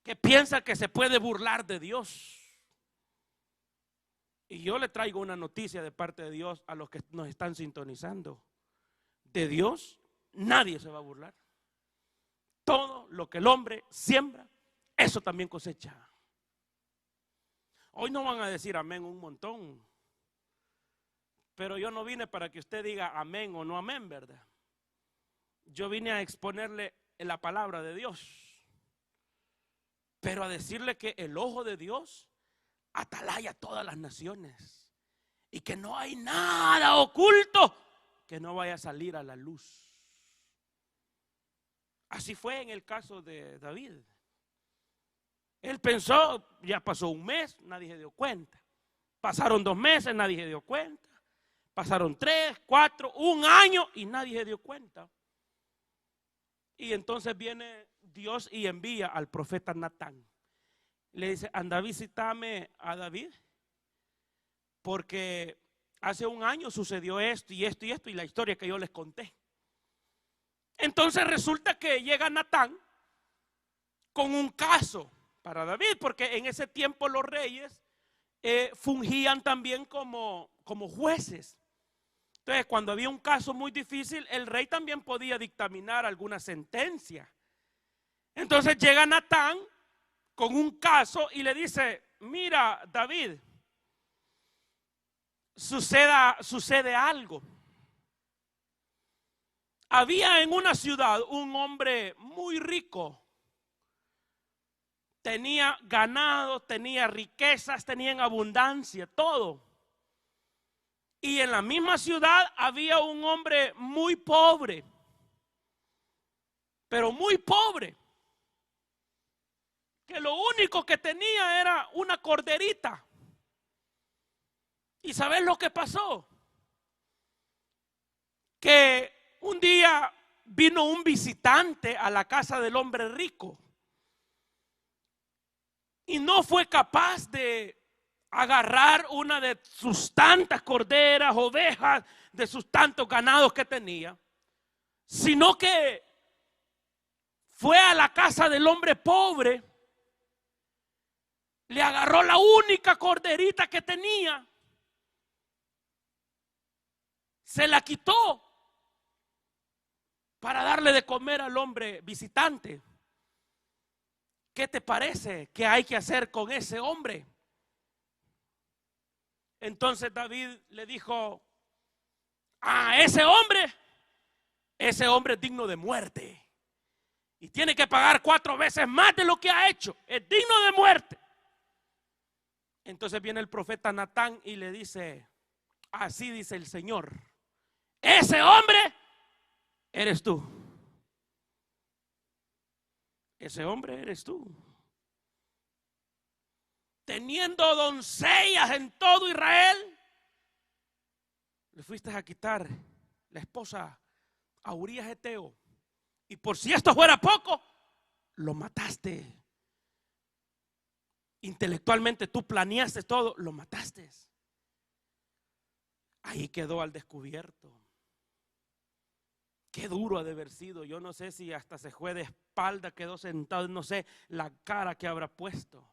[SPEAKER 1] que piensa que se puede burlar de Dios. Y yo le traigo una noticia de parte de Dios a los que nos están sintonizando. De Dios nadie se va a burlar. Todo lo que el hombre siembra, eso también cosecha. Hoy no van a decir amén un montón, pero yo no vine para que usted diga amén o no amén, ¿verdad? Yo vine a exponerle la palabra de Dios, pero a decirle que el ojo de Dios atalaya a todas las naciones y que no hay nada oculto que no vaya a salir a la luz. Así fue en el caso de David. Él pensó, ya pasó un mes, nadie se dio cuenta. Pasaron 2 meses, nadie se dio cuenta. Pasaron 3, 4, un año y nadie se dio cuenta. Y entonces viene Dios y envía al profeta Natán. Le dice, anda, visítame a David, porque hace un año sucedió esto y esto y esto, y la historia que yo les conté. Entonces resulta que llega Natán con un caso para David, porque en ese tiempo los reyes fungían también como jueces. Entonces, cuando había un caso muy difícil, el rey también podía dictaminar alguna sentencia. Entonces llega Natán con un caso y le dice, mira, David, sucede algo. Había en una ciudad un hombre muy rico. Tenía ganado, tenía riquezas, tenía en abundancia, todo. Y en la misma ciudad había un hombre muy pobre, pero muy pobre, que lo único que tenía era una corderita. ¿Y sabes lo que pasó? Que un día vino un visitante a la casa del hombre rico y no fue capaz de agarrar una de sus tantas corderas, ovejas, de sus tantos ganados que tenía, sino que fue a la casa del hombre pobre, le agarró la única corderita que tenía, se la quitó para darle de comer al hombre visitante. ¿Qué te parece que hay que hacer con ese hombre? Entonces David le dijo, ese hombre es digno de muerte y tiene que pagar 4 veces más de lo que ha hecho, es digno de muerte. Entonces viene el profeta Natán y le dice, así dice el Señor, ese hombre eres tú. Ese hombre eres tú. Teniendo doncellas en todo Israel, le fuiste a quitar la esposa a Urías Eteo. Y por si esto fuera poco, lo mataste. Intelectualmente tú planeaste todo, lo mataste. Ahí quedó al descubierto. Qué duro ha de haber sido. Yo no sé si hasta se fue de espalda, quedó sentado, no sé la cara que habrá puesto.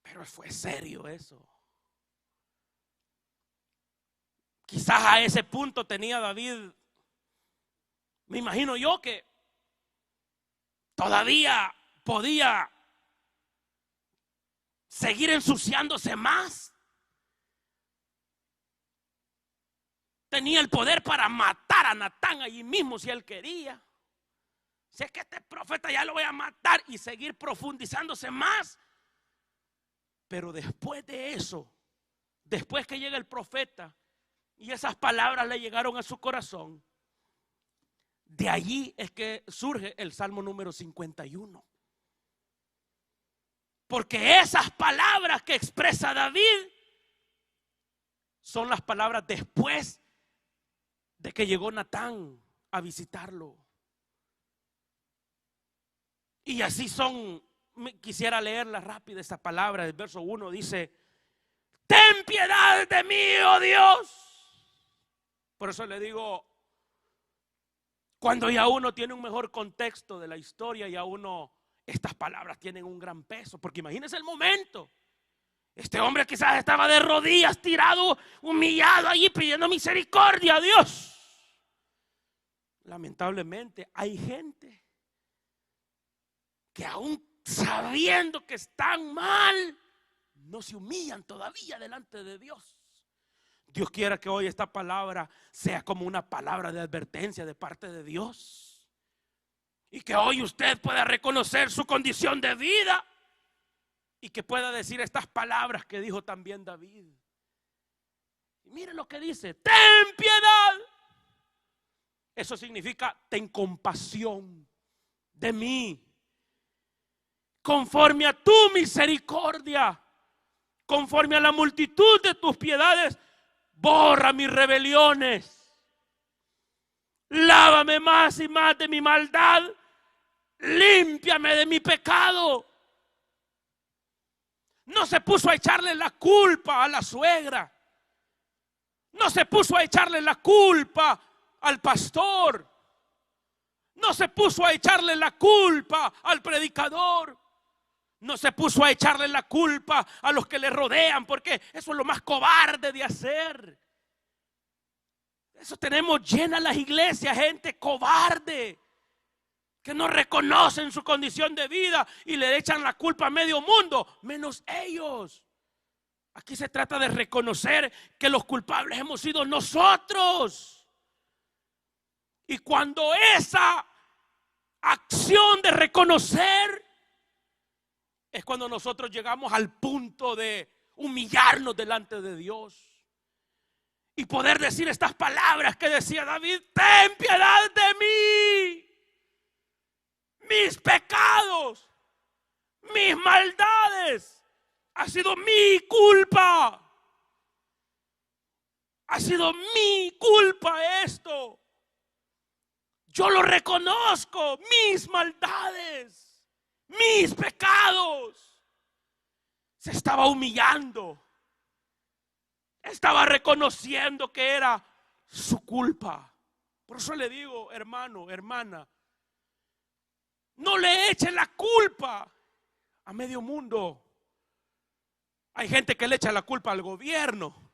[SPEAKER 1] Pero fue serio eso. Quizás a ese punto tenía David, me imagino yo, que todavía podía seguir ensuciándose más. Tenía el poder para matar a Natán allí mismo si él quería. Si es que este profeta ya lo voy a matar, y seguir profundizándose más. Pero después de eso, después que llega el profeta y esas palabras le llegaron a su corazón, de allí es que surge el Salmo número 51. Porque esas palabras que expresa David son las palabras después de que llegó Natán a visitarlo. Y así son. Quisiera leerla rápida esa palabra. El verso 1 dice: ten piedad de mí, oh Dios. Por eso le digo, cuando ya uno tiene un mejor contexto de la historia, ya uno, estas palabras tienen un gran peso. Porque imagínense el momento. Este hombre quizás estaba de rodillas, tirado, humillado allí, pidiendo misericordia a Dios. Lamentablemente hay gente que aún sabiendo que están mal, no se humillan todavía delante de Dios. Dios quiera que hoy esta palabra sea como una palabra de advertencia de parte de Dios, y que hoy usted pueda reconocer su condición de vida y que pueda decir estas palabras que dijo también David. Y mire lo que dice: ten piedad. Eso significa ten compasión de mí, conforme a tu misericordia, conforme a la multitud de tus piedades, borra mis rebeliones, lávame más y más de mi maldad, límpiame de mi pecado. No se puso a echarle la culpa a la suegra, no se puso a echarle la culpa al pastor, no se puso a echarle la culpa al predicador, no se puso a echarle la culpa a los que le rodean, porque eso es lo más cobarde de hacer. Eso tenemos llenas las iglesias, gente cobarde que no reconocen su condición de vida y le echan la culpa a medio mundo, menos ellos. Aquí se trata de reconocer que los culpables hemos sido nosotros. Y cuando esa acción de reconocer, es cuando nosotros llegamos al punto de humillarnos delante de Dios y poder decir estas palabras que decía David: ten piedad de mí, mis pecados, mis maldades, ha sido mi culpa, ha sido mi culpa esto. Yo lo reconozco, mis maldades, mis pecados. Se estaba humillando, estaba reconociendo que era su culpa. Por eso le digo, hermano, hermana, no le echen la culpa a medio mundo. Hay gente que le echa la culpa al gobierno,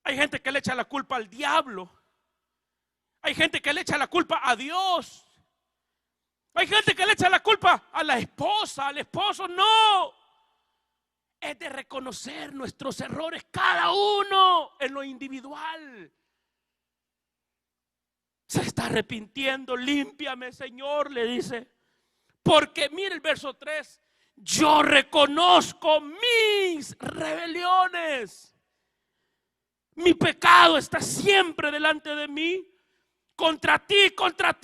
[SPEAKER 1] hay gente que le echa la culpa al diablo, hay gente que le echa la culpa a Dios, hay gente que le echa la culpa a la esposa, al esposo. No, es de reconocer nuestros errores, cada uno en lo individual. Se está arrepintiendo, límpiame, Señor, le dice. Porque mire el verso 3: yo reconozco mis rebeliones, mi pecado está siempre delante de mí. Contra ti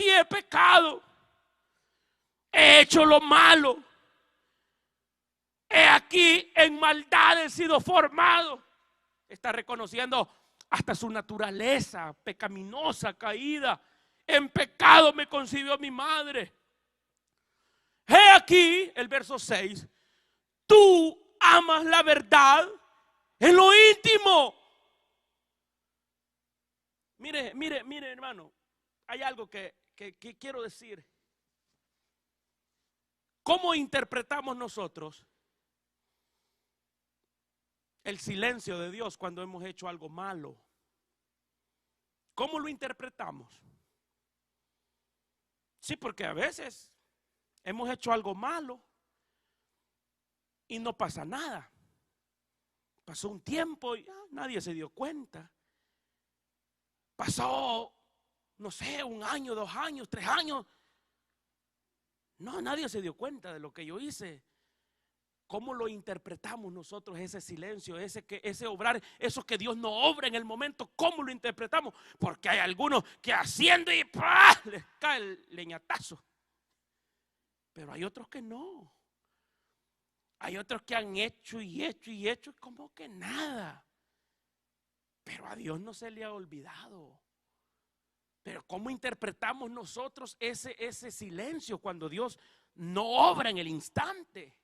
[SPEAKER 1] he pecado, he hecho lo malo, he aquí en maldad he sido formado. Está reconociendo hasta su naturaleza pecaminosa, caída. En pecado me concibió mi madre. He aquí el verso 6: tú amas la verdad en lo íntimo. Mire, hermano, hay algo que quiero decir. ¿Cómo interpretamos nosotros el silencio de Dios cuando hemos hecho algo malo? ¿Cómo lo interpretamos? Sí, porque a veces hemos hecho algo malo y no pasa nada. Pasó un tiempo y nadie se dio cuenta. Pasó, no sé, 1 año, 2 años, 3 años. No, nadie se dio cuenta de lo que yo hice. ¿Cómo lo interpretamos nosotros ese silencio, ese obrar, eso que Dios no obra en el momento? ¿Cómo lo interpretamos? Porque hay algunos que haciendo y ¡pah!, les cae el leñatazo. Pero hay otros que no. Hay otros que han hecho y hecho y hecho como que nada. Pero a Dios no se le ha olvidado. Pero ¿cómo interpretamos nosotros ese silencio cuando Dios no obra en el instante?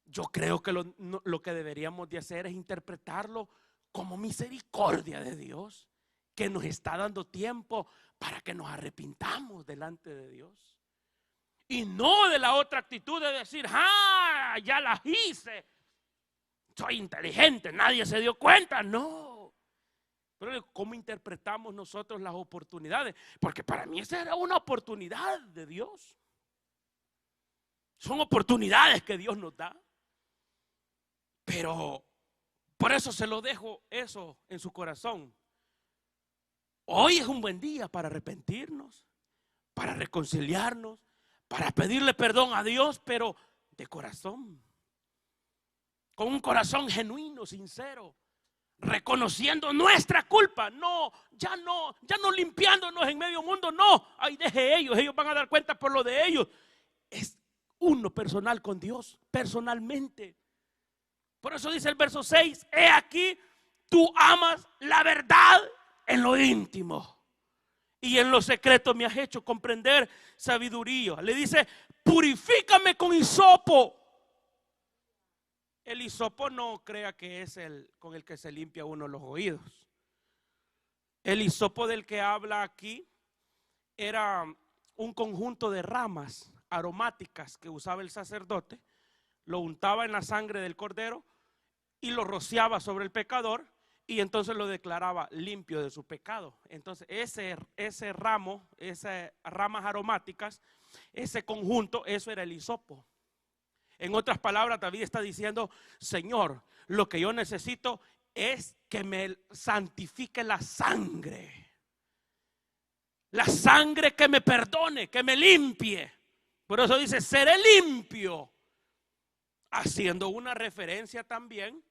[SPEAKER 1] Yo creo que lo que deberíamos de hacer es interpretarlo como misericordia de Dios, que nos está dando tiempo para que nos arrepintamos delante de Dios. Y no de la otra actitud de decir, ya las hice, soy inteligente, nadie se dio cuenta. No. Pero ¿cómo interpretamos nosotros las oportunidades? Porque para mí esa era una oportunidad de Dios. Son oportunidades que Dios nos da. Pero por eso se lo dejo eso en su corazón. Hoy es un buen día para arrepentirnos, para reconciliarnos, para pedirle perdón a Dios, pero de corazón, con un corazón genuino, sincero, reconociendo nuestra culpa. No, ya no limpiándonos en medio mundo. No, ahí deje ellos van a dar cuenta por lo de ellos. Es uno personal con Dios, personalmente. Por eso dice el verso 6, he aquí, tú amas la verdad en lo íntimo y en lo secreto me has hecho comprender sabiduría. Le dice, purifícame con hisopo. El hisopo no crea que es el con el que se limpia uno los oídos. El hisopo del que habla aquí era un conjunto de ramas aromáticas que usaba el sacerdote. Lo untaba en la sangre del cordero y lo rociaba sobre el pecador y entonces lo declaraba limpio de su pecado. Entonces ese ramo, esas ramas aromáticas, ese conjunto, eso era el hisopo. En otras palabras, David está diciendo, Señor, lo que yo necesito es que me santifique la sangre. La sangre que me perdone, que me limpie. Por eso dice, seré limpio. Haciendo una referencia también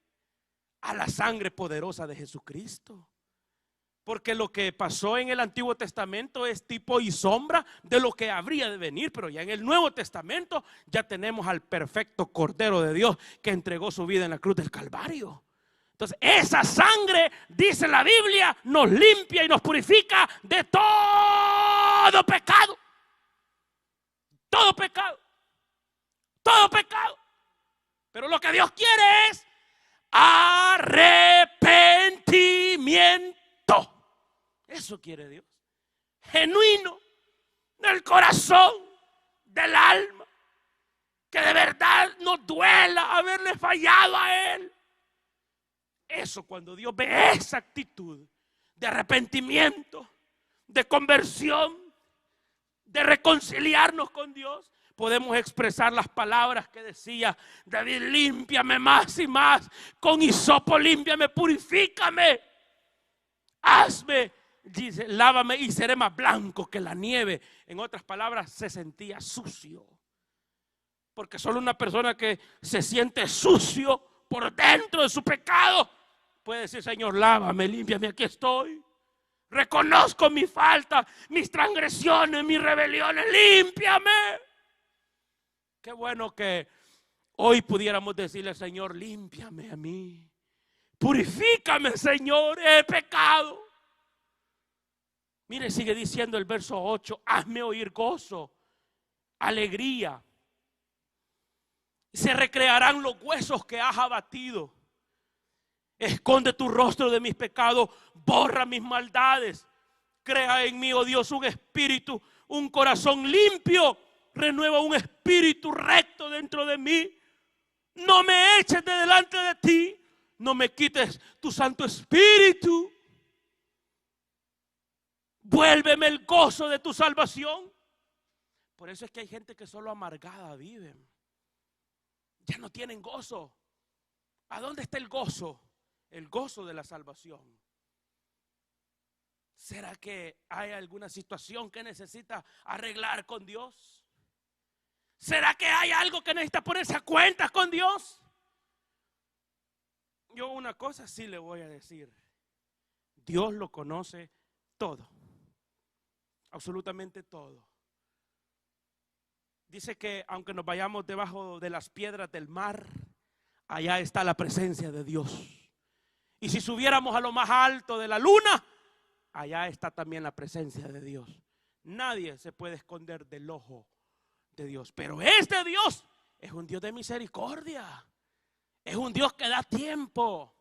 [SPEAKER 1] a la sangre poderosa de Jesucristo. Porque lo que pasó en el Antiguo Testamento es tipo y sombra de lo que habría de venir. Pero ya en el Nuevo Testamento ya tenemos al perfecto Cordero de Dios que entregó su vida en la cruz del Calvario. Entonces esa sangre, dice la Biblia, nos limpia y nos purifica de todo pecado. Todo pecado. Todo pecado. Pero lo que Dios quiere es arrepentimiento. Eso quiere Dios. Genuino, del corazón, del alma. Que de verdad nos duela haberle fallado a Él. Eso, cuando Dios ve esa actitud de arrepentimiento, de conversión, de reconciliarnos con Dios, podemos expresar las palabras que decía David: límpiame más y más, con hisopo límpiame, purifícame, hazme, dice, lávame y seré más blanco que la nieve. En otras palabras, se sentía sucio, porque solo una persona que se siente sucio por dentro de su pecado puede decir: Señor, lávame, límpiame, aquí estoy. Reconozco mi falta, mis transgresiones, mis rebeliones, límpiame. Qué bueno que hoy pudiéramos decirle al Señor: límpiame a mí, purifícame, Señor, he pecado. Mire, sigue diciendo el verso 8: hazme oír gozo, alegría. Se recrearán los huesos que has abatido. Esconde tu rostro de mis pecados, borra mis maldades. Crea en mí, oh Dios, un espíritu, un corazón limpio. Renueva un espíritu recto dentro de mí. No me eches de delante de ti. No me quites tu Santo Espíritu. Vuélveme el gozo de tu salvación. Por eso es que hay gente que solo amargada vive. ya no tienen gozo. ¿A dónde está el gozo? El gozo de la salvación. ¿Será que hay alguna situación que necesita arreglar con Dios? ¿Será que hay algo que necesita ponerse a cuentas con Dios? Yo una cosa sí le voy a decir. Dios lo conoce todo. Absolutamente todo. Dice que aunque nos vayamos debajo de las piedras del mar, allá está la presencia de Dios. Y si subiéramos a lo más alto de la luna, allá está también la presencia de Dios. Nadie se puede esconder del ojo de Dios. Pero este Dios es un Dios de misericordia. Es un Dios que da tiempo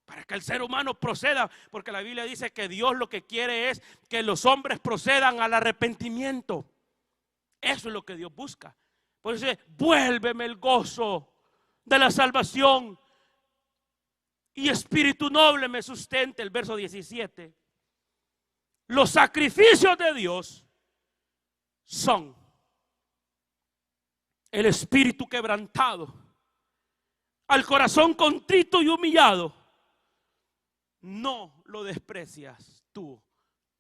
[SPEAKER 1] para que el ser humano proceda. Porque la Biblia dice que Dios lo que quiere es que los hombres procedan al arrepentimiento. Eso es lo que Dios busca. Por eso dice, vuélveme el gozo de la salvación y espíritu noble me sustente. El verso 17. Los sacrificios de Dios son el espíritu quebrantado, al corazón contrito y humillado. No lo desprecias tú,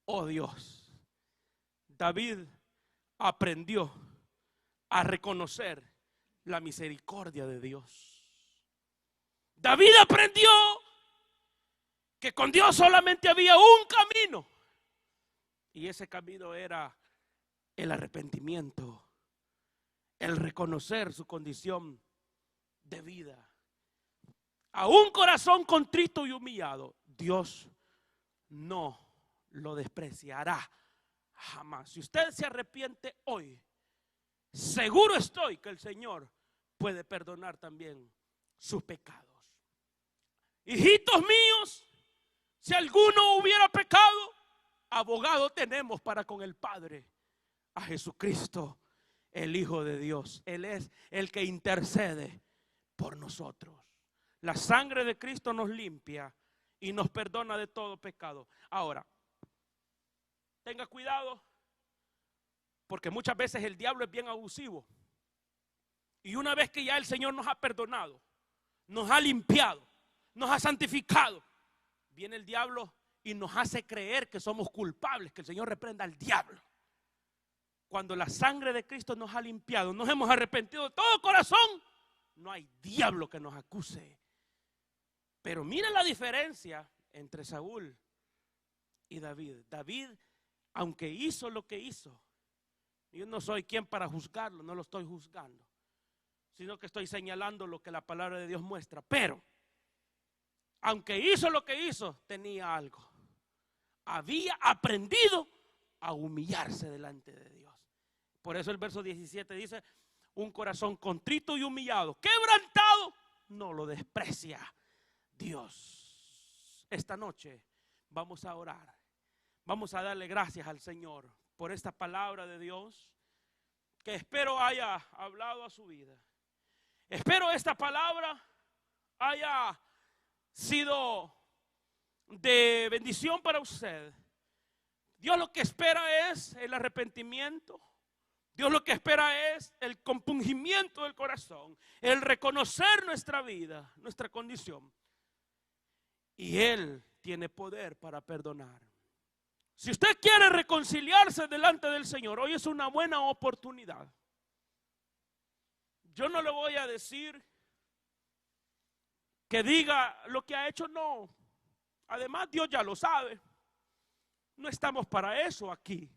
[SPEAKER 1] oh Dios. David aprendió a reconocer la misericordia de Dios. David aprendió que con Dios solamente había un camino. Y ese camino era el arrepentimiento, el reconocer su condición de vida. A un corazón contrito y humillado, Dios no lo despreciará jamás. Si usted se arrepiente hoy, seguro estoy que el Señor puede perdonar también sus pecados. Hijitos míos, si alguno hubiera pecado, abogado tenemos para con el Padre, a Jesucristo, el Hijo de Dios. Él es el que intercede por nosotros. La sangre de Cristo nos limpia y nos perdona de todo pecado. Ahora, tenga cuidado, porque muchas veces el diablo es bien abusivo. Y una vez que ya el Señor nos ha perdonado, nos ha limpiado, nos ha santificado, viene el diablo y nos hace creer que somos culpables, que el Señor reprenda al diablo. Cuando la sangre de Cristo nos ha limpiado, nos hemos arrepentido de todo corazón, no hay diablo que nos acuse. Pero mira la diferencia entre Saúl y David. David, aunque hizo lo que hizo, yo no soy quien para juzgarlo, no lo estoy juzgando, sino que estoy señalando lo que la palabra de Dios muestra. Pero, aunque hizo lo que hizo, tenía algo. Había aprendido a humillarse delante de Dios. Por eso el verso 17 dice, un corazón contrito y humillado, quebrantado, no lo desprecia Dios. Esta noche vamos a orar. Vamos a darle gracias al Señor por esta palabra de Dios que espero haya hablado a su vida. Espero esta palabra haya sido de bendición para usted. Dios lo que espera es el arrepentimiento. Dios lo que espera es el compungimiento del corazón, el reconocer nuestra vida, nuestra condición. Y Él tiene poder para perdonar. Si usted quiere reconciliarse delante del Señor, hoy es una buena oportunidad. Yo no le voy a decir que diga lo que ha hecho, no. Además, Dios ya lo sabe. No estamos para eso aquí.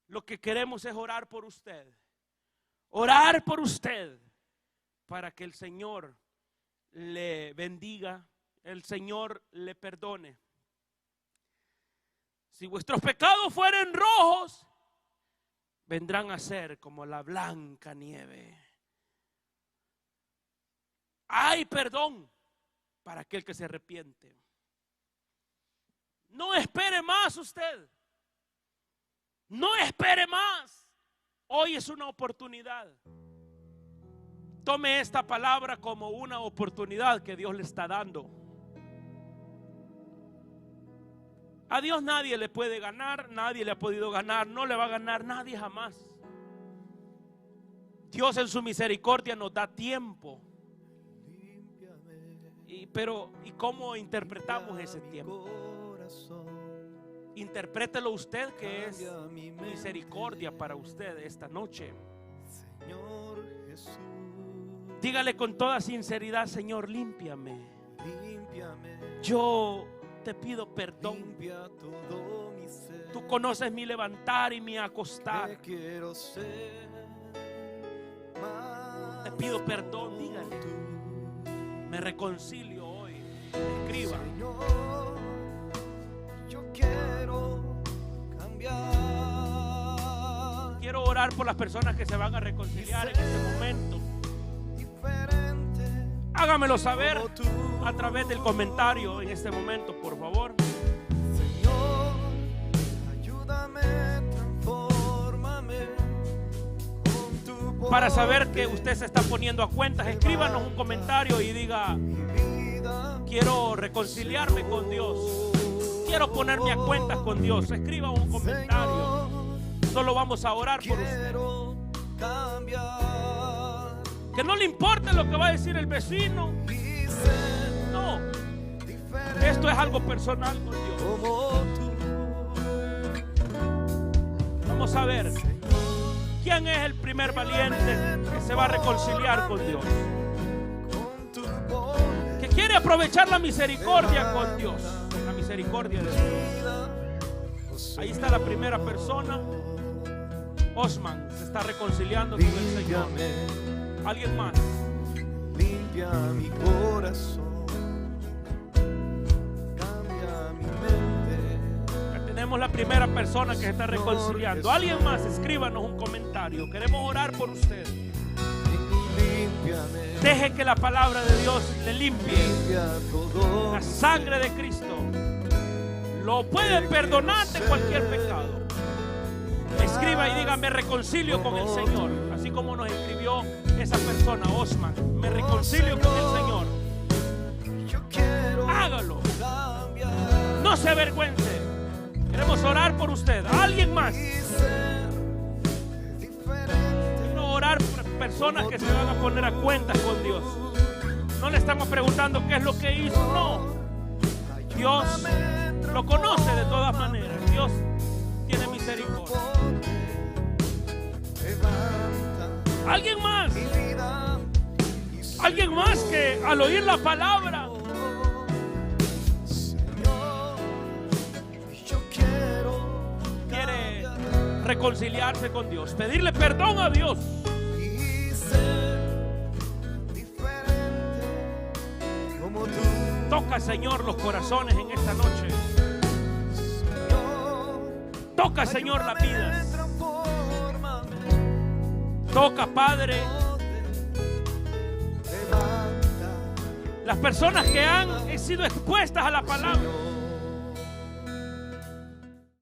[SPEAKER 1] Lo que queremos es orar por usted. Orar por usted para que el Señor le bendiga, el Señor le perdone. Si vuestros pecados fueren rojos, vendrán a ser como la blanca nieve. Hay perdón para aquel que se arrepiente. No espere más usted. No espere más. Hoy es una oportunidad. Tome esta palabra como una oportunidad que Dios le está dando. A Dios nadie le puede ganar, nadie le ha podido ganar, no le va a ganar nadie jamás. Dios en su misericordia nos da tiempo. Pero ¿cómo interpretamos ese tiempo? Interprételo usted, que es misericordia para usted esta noche. Dígale con toda sinceridad: Señor, límpiame. Yo te pido perdón. Tú conoces mi levantar y mi acostar. Te pido perdón, dígale. Me reconcilio hoy. Escriba.
[SPEAKER 2] Yo quiero cambiar.
[SPEAKER 1] Quiero orar por las personas que se van a reconciliar en este momento. Hágamelo saber a través del comentario en este momento, por favor.
[SPEAKER 2] Señor, ayúdame, transfórmame con tu poder.
[SPEAKER 1] Para saber que usted se está poniendo a cuentas, escríbanos un comentario y diga: quiero reconciliarme con Dios, quiero ponerme a cuentas con Dios. Escriba un comentario. Solo vamos a orar por usted. Que no le importe lo que va a decir el vecino. No, esto es algo personal con Dios. Vamos a ver quién es el primer valiente que se va a reconciliar con Dios, que quiere aprovechar la misericordia con Dios, la misericordia de Dios. Ahí está la primera persona. Osman se está reconciliando con el Señor. ¿Alguien más?
[SPEAKER 2] Limpia mi corazón, cambia mi mente.
[SPEAKER 1] Ya tenemos la primera persona que se está reconciliando. ¿Alguien más? Escríbanos un comentario. Queremos orar por usted.
[SPEAKER 2] Límpiame.
[SPEAKER 1] Deje que la palabra de Dios le limpie.
[SPEAKER 2] Limpia todo.
[SPEAKER 1] La sangre de Cristo lo puede perdonar de cualquier pecado. Escriba y diga: me reconcilio con el Señor. Así como nos escribió esa persona, Osman. Me reconcilio con el Señor. Hágalo. No se avergüence. Queremos orar por usted. ¿Alguien más? Quiero orar por personas que se van a poner a cuentas con Dios. No le estamos preguntando qué es lo que hizo. No. Dios lo conoce de todas maneras. Dios tiene misericordia. ¿Alguien más? ¿Alguien más que al oír la palabra quiere reconciliarse con Dios, pedirle perdón a Dios? Toca, Señor, los corazones en esta noche. Toca, Señor, las vidas. Toca, Padre, las personas que han sido expuestas a la palabra.